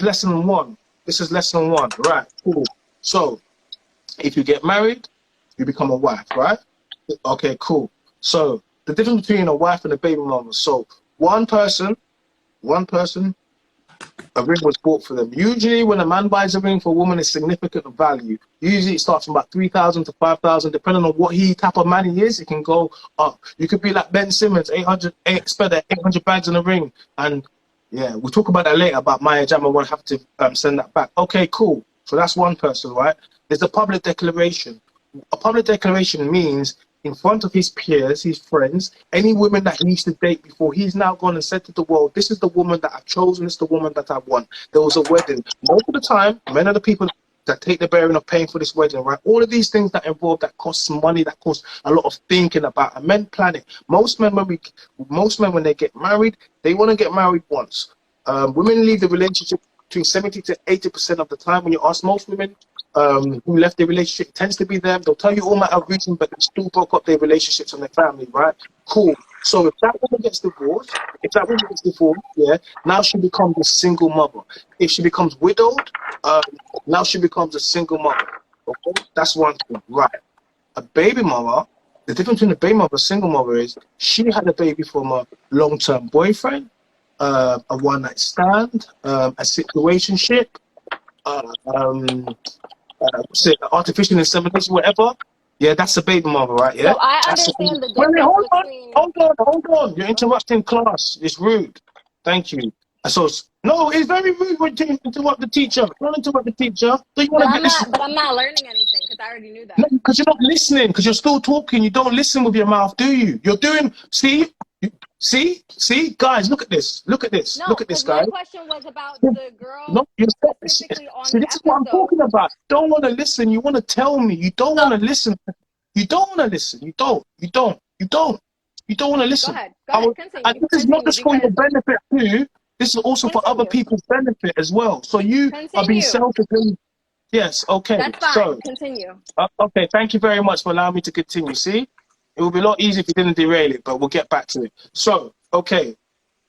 lesson one. This is lesson one, right? Cool. So, if you get married, you become a wife, right? Okay, cool. So the difference between a wife and a baby mama. So one person, a ring was bought for them. Usually, when a man buys a ring for a woman, it's significant value. Usually, it starts from about 3,000 to 5,000, depending on what type of man he is. It can go up. You could be like Ben Simmons, spend 800 bags on a ring, and yeah, we'll talk about that later. About Maya Jama, we'll have to send that back. Okay, cool. So that's one person, right? There's a public declaration. A public declaration means in front of his peers, his friends, any women that he used to date before, he's now gone and said to the world, this is the woman that I've chosen, this is the woman that I want. There was a wedding. Most of the time, men are the people that take the bearing of paying for this wedding, right? All of these things that involve, that costs money, that costs a lot of thinking about, and men plan it. Most men, when they get married, they want to get married once. Women leave the relationship between 70 to 80% of the time. When you ask most women who left their relationship, it tends to be them. They'll tell you all manner of reasons, but they still broke up their relationships and their family, right? Cool. So if that woman gets divorced, yeah, now she becomes a single mother. If she becomes widowed, now she becomes a single mother. Okay? That's one thing, right? A baby mama, the difference between a baby mother and a single mother is she had a baby from a long-term boyfriend, a one-night stand, a situationship, artificial insemination, whatever. Yeah, that's a baby mother, right? Yeah.
So I
That's
understand the
Wait,
difference between.
hold on. You're interrupting class. It's rude. Thank you. So no, it's very rude when you interrupt the teacher. Don't interrupt the teacher. Do you want to get this?
But I'm not learning anything because I already knew that.
No, because you're not listening. Because you're still talking. You don't listen with your mouth, do you? You're doing. See, guys, look at this. Look at this.
No,
Look at this, guys.
my question was about the girl
No, you're
specifically on
See,
the
this is what I'm
episode.
talking about. You don't want to listen. You want to tell me. You don't want to listen. You don't want to listen. You don't want to listen.
Go ahead, continue.
And this is not just for your benefit too. This is also for other people's benefit as well. So you are being selfish. Yes, okay.
That's fine.
So,
continue.
Okay, thank you very much for allowing me to continue. See, it would be a lot easier if you didn't derail it, but we'll get back to it. So, okay.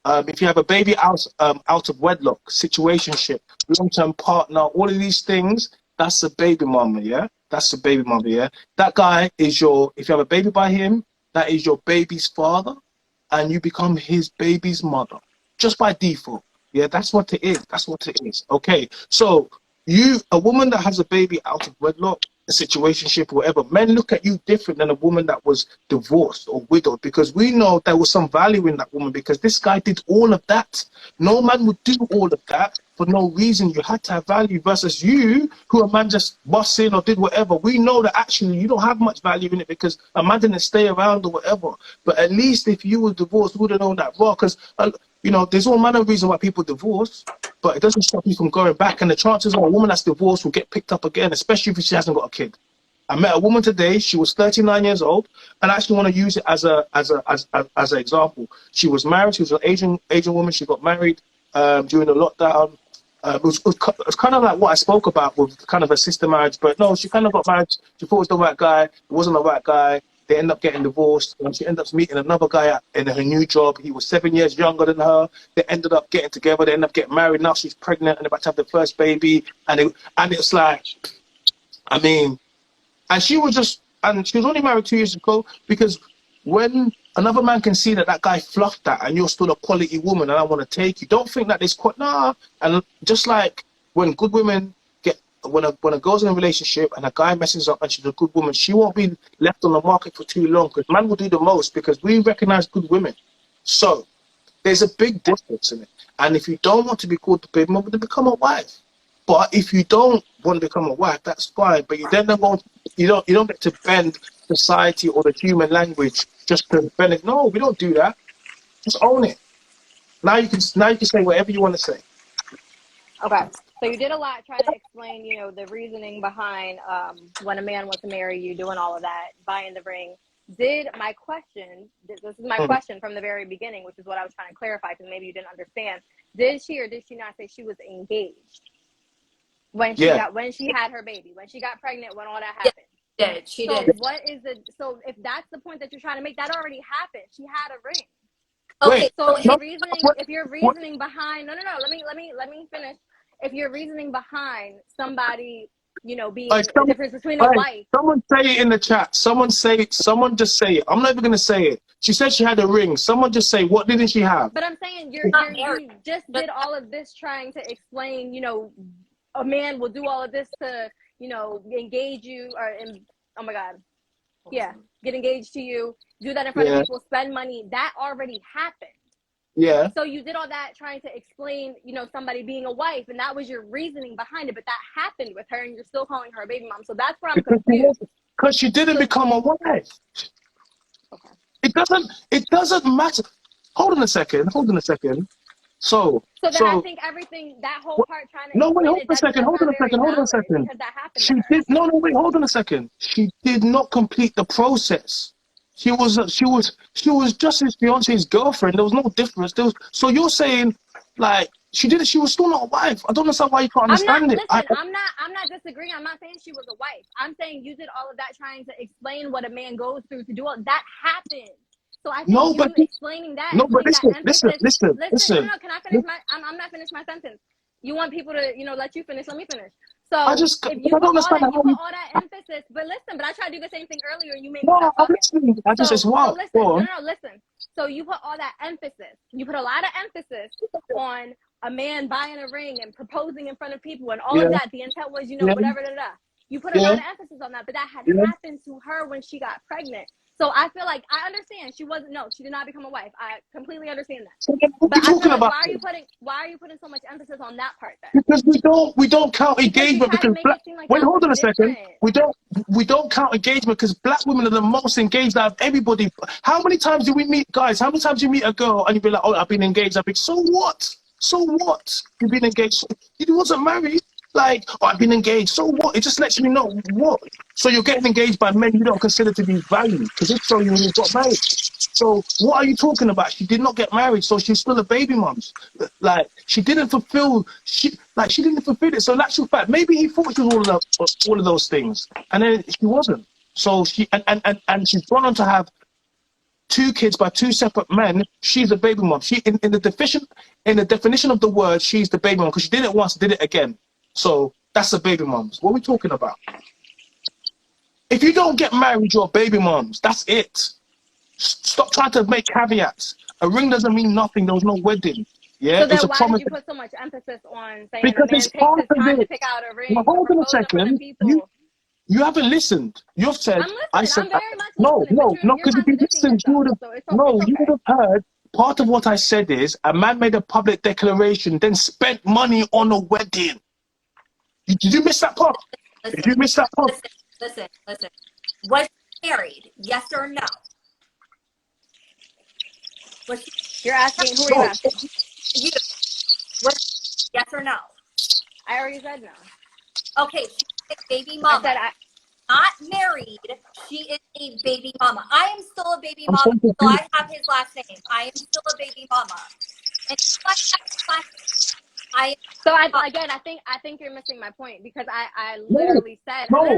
If you have a baby out of wedlock, situationship, long-term partner, all of these things, that's a baby mama, yeah? That's a baby mama, yeah? That guy is if you have a baby by him, that is your baby's father, and you become his baby's mother, just by default. Yeah, that's what it is. That's what it is. Okay, so a woman that has a baby out of wedlock, a situationship, whatever, men look at you different than a woman that was divorced or widowed, because we know there was some value in that woman, because this guy did all of that. No man would do all of that for no reason. You had to have value, versus you, who a man just bust in or did whatever. We know that actually you don't have much value in it because a man didn't stay around or whatever. But at least if you were divorced, we would have known that raw, because there's all manner of reasons why people divorce, but it doesn't stop you from going back. And the chances are a woman that's divorced will get picked up again, especially if she hasn't got a kid. I met a woman today. She was 39 years old, and I actually want to use it as an example. She was married. She was an Asian woman. She got married during the lockdown. It was kind of like what I spoke about with kind of a sister marriage, but no, she kind of got married. She thought it was the right guy. It wasn't the right guy. They end up getting divorced, and she ended up meeting another guy in her new job. He was 7 years younger than her. They ended up getting together. They ended up getting married. Now she's pregnant and about to have the first baby. And it's like, I mean, and she was only married 2 years ago, because when another man can see that guy fluffed that and you're still a quality woman and I want to take you, don't think that there's And just like when good women when a girl's in a relationship and a guy messes up and she's a good woman, she won't be left on the market for too long, because man will do the most, because we recognize good women. So there's a big difference in it. And if you don't want to be called the baby mother, then become a wife. But if you don't want to become a wife, that's fine. But you then don't you don't get to bend society or the human language just to bend it. No, we don't do that. Just own it. Now you can say whatever you want to say.
Okay. So you did a lot trying to explain, you know, the reasoning behind when a man wants to marry you, doing all of that, buying the ring. This is my question from the very beginning, which is what I was trying to clarify because maybe you didn't understand. Did she or did she not say she was engaged when she had her baby, when she got pregnant, when all that happened?
She
so
did.
What is it? So if that's the point that you're trying to make, that already happened. She had a ring.
Okay.
So if you're reasoning behind, no, let me finish. If you're reasoning behind somebody, you know, being the difference between a wife.
Someone say it in the chat. Someone just say it. I'm not even going to say it. She said she had a ring. Someone just say, what didn't she have?
But I'm saying you just did all of this trying to explain, you know, a man will do all of this to, you know, engage you oh my God. Yeah. Get engaged to you, do that in front of people, spend money. That already happened.
Yeah.
So you did all that trying to explain, you know, somebody being a wife, and that was your reasoning behind it. But that happened with her, and you're still calling her a baby mom. So that's where I'm confused.
Because she didn't become a wife.
Okay.
It doesn't matter. Hold on a second. So
then I think everything, that whole part trying to
hold on a second.
because that happened
She did wait, hold on a second. She did not complete the process. She was just his fiance's girlfriend. There was no difference. So you're saying like she was still not a wife. I don't understand why you can't understand it.
I'm not disagreeing. I'm not saying she was a wife. I'm saying you did all of that trying to explain what a man goes through to do all that happened. So I think explaining that.
No, but listen.
No, can I finish I'm not finished my sentence. You want people to, you know, let you finish. Let me finish. So
I don't understand
you put all that emphasis, but I tried to do the same thing earlier, and you made me
no,
stop
I'm
talking.
listening. I just as well.
Listen. So you put all that emphasis. You put a lot of emphasis on a man buying a ring and proposing in front of people and all of that. The intent was, you know, whatever. You put a lot of emphasis on that, but that had happened to her when she got pregnant. So I feel like I understand she did not become a wife. I completely understand that. But I feel like why are you putting so much emphasis on that part then?
Because we don't count engagement because hold on a second. We don't count engagement because black women are the most engaged out of everybody. How many times do we meet guys? How many times do you meet a girl and you be like, oh, I've been engaged. So what? You've been engaged. You wasn't married. Like, oh, I've been engaged. So what? It just lets me know what. So you're getting engaged by men you don't consider to be valued because if so, you would have got married. So what are you talking about? She did not get married, so she's still a baby mom. Like she didn't fulfill it. So in actual fact, maybe he thought she was all of those things, and then she wasn't. So she and she's gone on to have 2 kids by 2 separate men. She's a baby mom. She in the definition of the word, she's the baby mom because she did it once, did it again. So that's a baby moms. What are we talking about? If you don't get married, you're baby moms. That's it. Stop trying to make caveats. A ring doesn't mean nothing. There was no wedding. Yeah,
so then
it's a
why
promise.
did you put so much emphasis on saying
Because
a man
it's
takes
part
his
of
time
it.
to pick out a ring?
Now, hold on a second. You haven't listened. You've said.
I'm listening.
I said.
I'm very much
No,
listening.
because if you listened, you would have. You would have heard. Part of what I said is a man made a public declaration, then spent money on a wedding. Did you miss that part? Did you miss that part?
Listen. Was she married? Yes or no?
You're asking, who are you asking?
You. Yes or no?
I already said no.
Okay, she's a baby mama.
I said
not married. She is a baby mama. I am still a baby mama, so I have his last name. I am still a baby mama. And
I think you're missing my point because I literally said I'm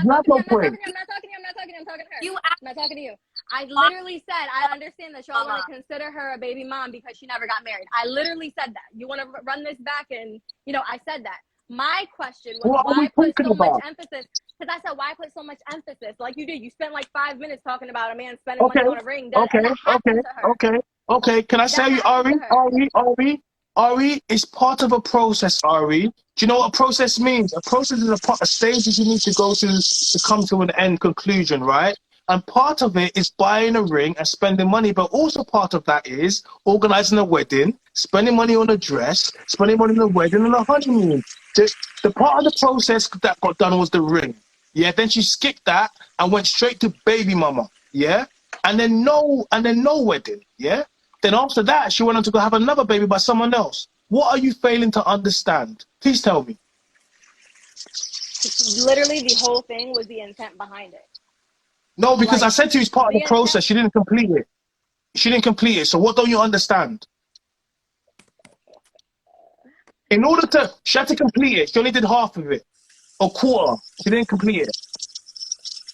not talking to you. I'm talking to her. I'm not talking to you. I literally said I understand that y'all want to consider her a baby mom because she never got married. I literally said that. You want to run this back and I said that. My question was why put so much emphasis? Because I said why put so much emphasis? Like you did. You spent like 5 minutes talking about a man spending money on a ring.
Okay. Can I say you, Ari, it's part of a process, Ari. Do you know what a process means? A process is a stages you need to go to come to an end conclusion, right? And part of it is buying a ring and spending money, but also part of that is organizing a wedding, spending money on a dress, spending money on a wedding and a honeymoon. The part of the process that got done was the ring. Yeah, then she skipped that and went straight to baby mama. Yeah, and then no wedding. Yeah, then after that she went on to go have another baby by someone else. What are you failing to understand? Please tell me.
Literally, the whole thing was the intent behind it.
No, because I
Like,
said to you it's part of the process. She didn't complete it. She didn't complete it. So what don't you understand? In order to, she had to complete it. She only did half of it, or quarter. She didn't complete it.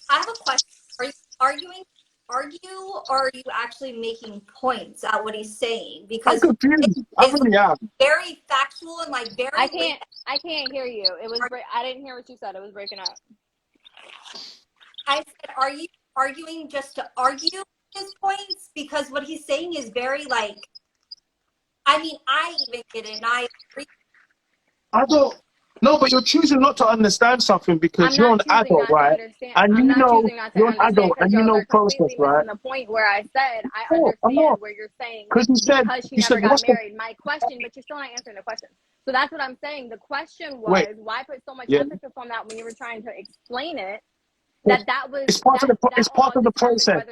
I have a question. Are you arguing? Or are you actually making points at what he's saying? Because
I'm confused. I really am.
Very factual and like very.
I can't hear you. It was. I didn't hear what you said. It was breaking up.
I said, are you arguing just to argue his points? Because what he's saying is very like. I mean, I even get it, and I agree.
I don't. No, but you're choosing not to understand something because you're an adult, right? And you know you're an adult and you know process, right?
The point where I said I understand where you're saying
because
she never got married. My question, but you're still not answering the question. So that's what I'm saying. The question was why put so much emphasis on that when you were trying to explain it? That was
it's part of the process.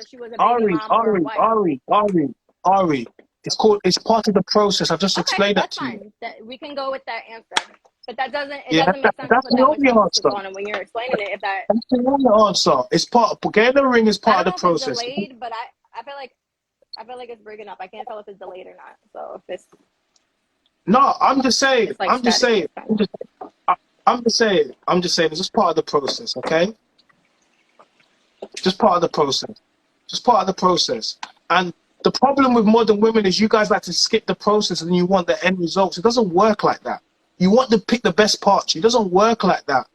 Ari. It's part of the process. I just explained that to you.
We can go with that answer. But that doesn't make sense to put that much emphasis on it when you're explaining it.
That's the only answer. It's getting the ring is part of the process.
It's delayed, but I feel like it's breaking up. I can't tell if it's delayed or not. So if it's
no, I'm just saying.
Like
I'm just saying. It's just part of the process, okay? Just part of the process. Just part of the process. And the problem with modern women is you guys like to skip the process and you want the end results. It doesn't work like that. You want to pick the best parts. It doesn't work like that.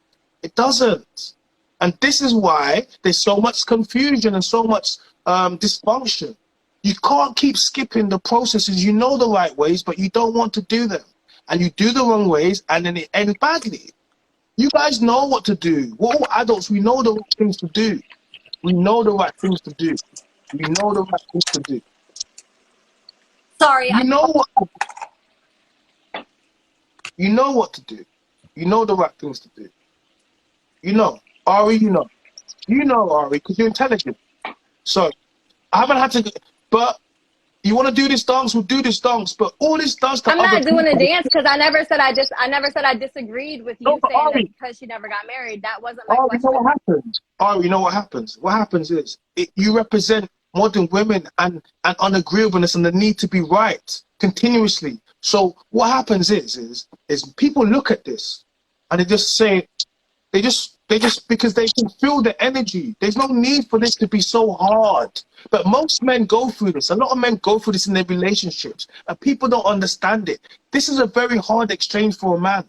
It doesn't. And this is why there's so much confusion and so much dysfunction. You can't keep skipping the processes. You know the right ways, but you don't want to do them. And you do the wrong ways, and then it ends badly. You guys know what to do. We're all adults. We know the right things to do. We know the right things to do. We know the right things to do.
Sorry.
You know what to do. You know the right things to do. You know. Ari, you know. You know, Ari, because you're intelligent. So, I haven't had to... But you want to do this dance, we'll do this dance. But all this dance...
I'm not doing a dance because I never said I disagreed with you saying
Ari,
that because she never got married. That wasn't my question.
You know what happens? Ari, you know what happens? What happens is you represent modern women and unagreeableness and the need to be right continuously. So what happens is people look at this and they just say, they just because they can feel the energy. There's no need for this to be so hard. But most men go through this. A lot of men go through this in their relationships and people don't understand it. This is a very hard exchange for a man.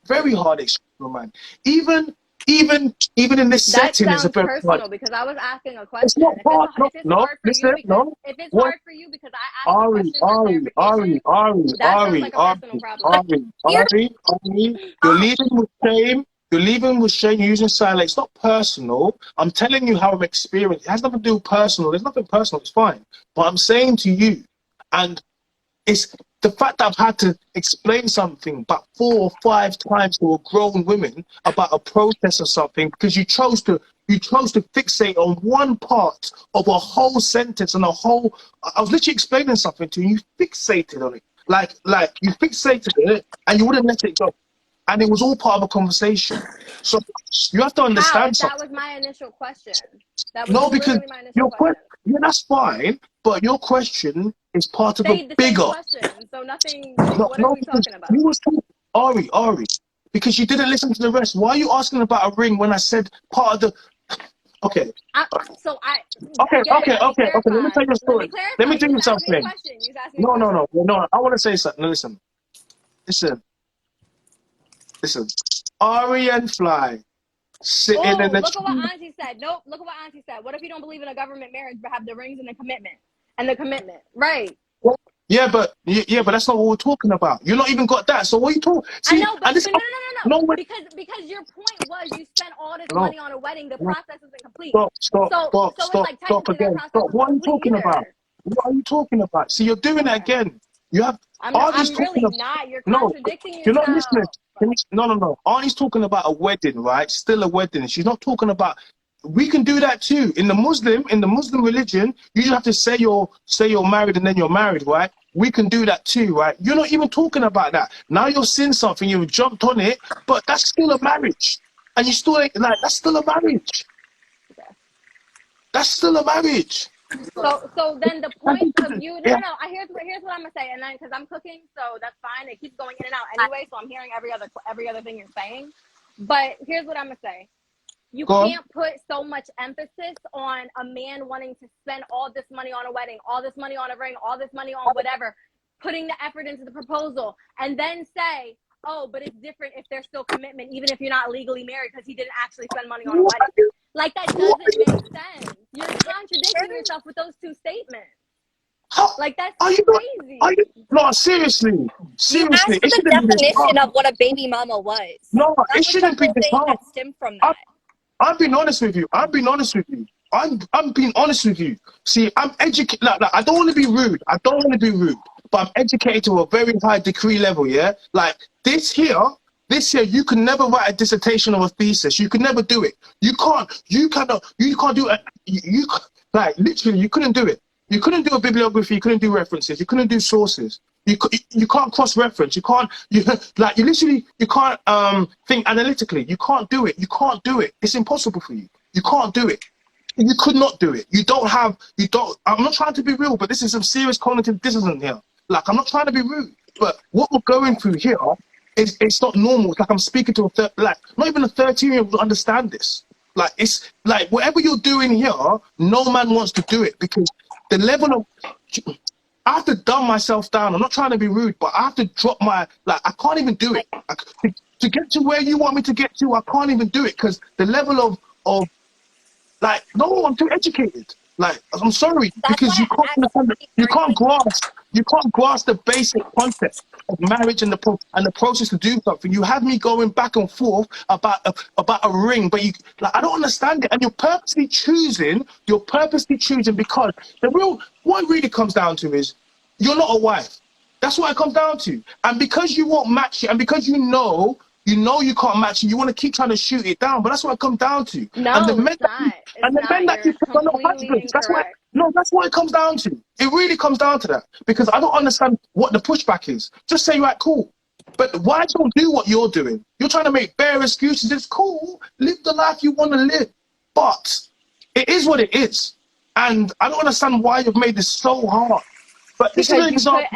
Very hard exchange for a man. Even in this setting, it's a very
personal hard. Because I was asking a question. It's not hard. If it's hard for you because I asked a question
Ari, you're leaving with shame. You're leaving with shame. You're using silence. It's not personal. I'm telling you how I'm experienced. It has nothing to do with personal. There's nothing personal. It's fine. But I'm saying to you, and it's the fact that I've had to explain something about 4 or 5 times to a grown women about a process or something because you chose to fixate on one part of a whole sentence and a whole. I was literally explaining something to you. You fixated on it, like you fixated on it, and you wouldn't let it go. And it was all part of a conversation. So you have to understand something.
That was my initial question. That was
because
my initial question.
Yeah, that's fine. But your question is part of a bigger
question. So nothing. What are we talking about?
You was talking, Ari, because you didn't listen to the rest. Why are you asking about a ring when I said part of the? Okay. Okay. Let me tell you a story. Let me tell you something. No. I want to say something. Listen. Ari and Fly sitting in the.
Look at what Auntie said. Nope. Look at what Auntie said. What if you don't believe in a government marriage but have the rings and the commitment? Right.
Yeah, but that's not what we're talking about. You're not even got that. So what are you talking?
I know, but no. no.
wait,
Because your point was you spent all this
no,
money on a wedding. The
no.
process isn't complete.
Stop,
So it's like
stop
technically that
again.
process
Stop.
wasn't
What are you
complete
talking about?
either.
What are you talking about? See, you're doing it
Okay.
again. You have Arnie's
I'm
talking
really
about
not. You're
no.
contradicting
You're not listening.
yourself.
No. Arnie's talking about a wedding, right? Still a wedding. She's not talking about. We can do that too. In the Muslim religion, you just have to say you're married and then you're married, right? We can do that too, right? You're not even talking about that. Now you're seeing something, you've jumped on it, but that's still a marriage. And you still ain't like that's still a marriage. That's still a marriage.
So then the
And
point
this
of
is-
you
yeah.
no. Here's what I'm gonna say, and then because I'm cooking, so that's fine. It keeps going in and out anyway, so I'm hearing every other thing you're saying. But here's what I'm gonna say. You
Go on.
can't put so much emphasis on a man wanting to spend all this money on a wedding, all this money on a ring, all this money on whatever, putting the effort into the proposal, and then say, oh, but it's different if there's still commitment, even if you're not legally married, because he didn't actually spend money on a wedding. Like, that doesn't make sense. You're contradicting yourself with those two statements.
How
Like, that's
are you
crazy.
no, seriously.
You
Seriously.
asked
It
the
shouldn't be this
definition
hard.
of what a baby mama was.
No,
That
it
was the
shouldn't be
whole
this
thing
hard.
that stemmed from that.
I'm being honest with you. I'm being honest with you. I'm being honest with you. See, I'm educated. Like, I don't want to be rude. But I'm educated to a very high degree level. Yeah, like this here, you can never write a dissertation or a thesis. You can never do it. You can't. You cannot. You can't do it. Like literally, you couldn't do it. You couldn't do a bibliography. You couldn't do references. You couldn't do sources. You can't cross reference. You can't. You literally you can't think analytically. You can't do it. You can't do it. It's impossible for you. You can't do it. You could not do it. You don't. I'm not trying to be real, but this is some serious cognitive dissonance here. Like, I'm not trying to be rude, but what we're going through here is it's not normal. It's like I'm speaking to not even a 13-year-old will understand this. Like, it's like whatever you're doing here, no man wants to do it because the level of I have to dumb myself down. I'm not trying to be rude, but I have to drop I can't even do it. To get to where you want me to get to, I can't even do it because the level of no, I'm too educated. Like, I'm sorry,
That's
because
why
you can't
I
understand,
asked
you can't grasp the basic concept of marriage and the process to do something. You have me going back and forth about a ring, but I don't understand it. And you're purposely choosing because what it really comes down to is you're not a wife. That's what it comes down to. And because you won't match it, and because you know you can't match it, you want to keep trying to shoot it down. But that's what it comes down to.
No, it's not. You're completely incorrect.
That's what it comes down to. It really comes down to that. Because I don't understand what the pushback is. Just say, right, cool. But why don't do what you're doing? You're trying to make bare excuses. It's cool. Live the life you want to live. But it is what it is. And I don't understand why you've made this so hard. But this is an example.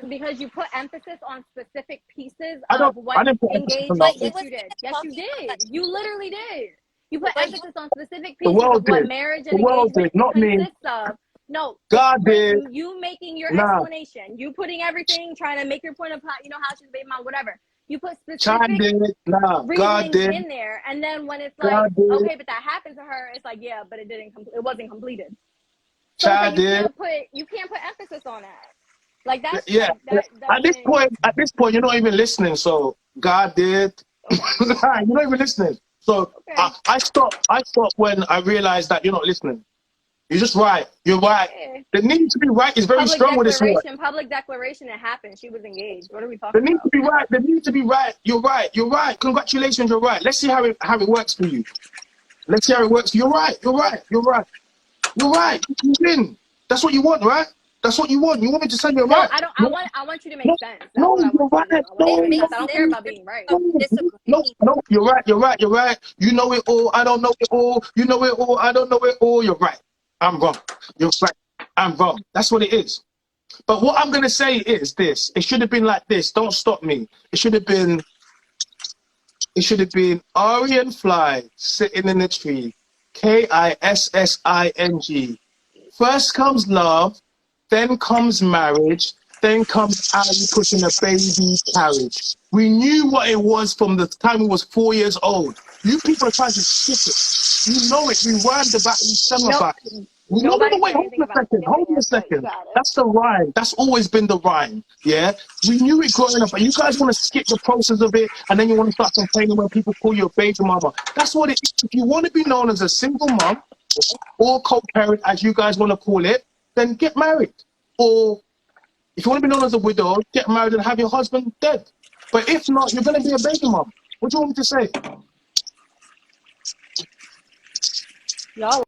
Because you put emphasis on specific pieces
I
of
didn't
what
put emphasis on
engagement.
that.
Yes, you did. Yes, you did. You literally did. You put
But
emphasis on specific
The
pieces
world
of what
did.
marriage
The
and
world
engagement
did, not me.
consists of. No,
God did.
You making your
Nah.
explanation. You putting everything, trying to make your point of how she's a baby mom, whatever. You put
Child
specific
did. Nah. God
reasonings
did.
in there, and then when it's like,
God did.
okay, but that happened to her, it's like, yeah, but it wasn't completed. So
Child
it's
did.
like you can't put emphasis on that. Like that's
Yeah. At this point, you're not even listening. So God did. You're not even listening. So
okay.
I stopped when I realized that you're not listening. You're just right. You're right.
Yeah.
The need to be right is very strong with this word.
Public declaration, it happened. She was engaged. What are we talking
The need
about?
to be right. The need to be right. You're right. You're right. Congratulations. You're right. Let's see how it works for you. Let's see how it works. You're right. You're right. You're right. You're right. You win. That's what you want, right? That's what you want. You want me to say you're right?
I don't. I want you to make sense. That's
No,
what I
you're
want
right.
I don't care about being right.
No, you're right. You're right. You're right. You know it all. I don't know it all. You know it all. I don't know it all. You're right. I'm wrong. You're right. I'm wrong. That's what it is. But what I'm gonna say is this: it should have been like this. Don't stop me. It should have been Ari and Fly sitting in the tree. Kissing. First comes love, then comes marriage, then comes Ali pushing a baby carriage. We knew what it was from the time we was 4 years old. You people are trying to skip it. You know it. We learned about it. We sang about it.
No, no, no,
Nobody
wait,
said
hold
anything
on a
about
second. Hold
skipping
on a
it, but you
second.
got it.
That's the rhyme. That's always been the rhyme. Yeah? We knew it growing up, and you guys want to skip the process of it, and then you want to start complaining when people call you a baby mama. That's what it is. If you want to be known as a single mom or co-parent, as you guys want to call it, then get married. Or if you want to be known as a widow, get married and have your husband dead. But if not, you're going to be a baby mom. What do you want me to say?
Y'all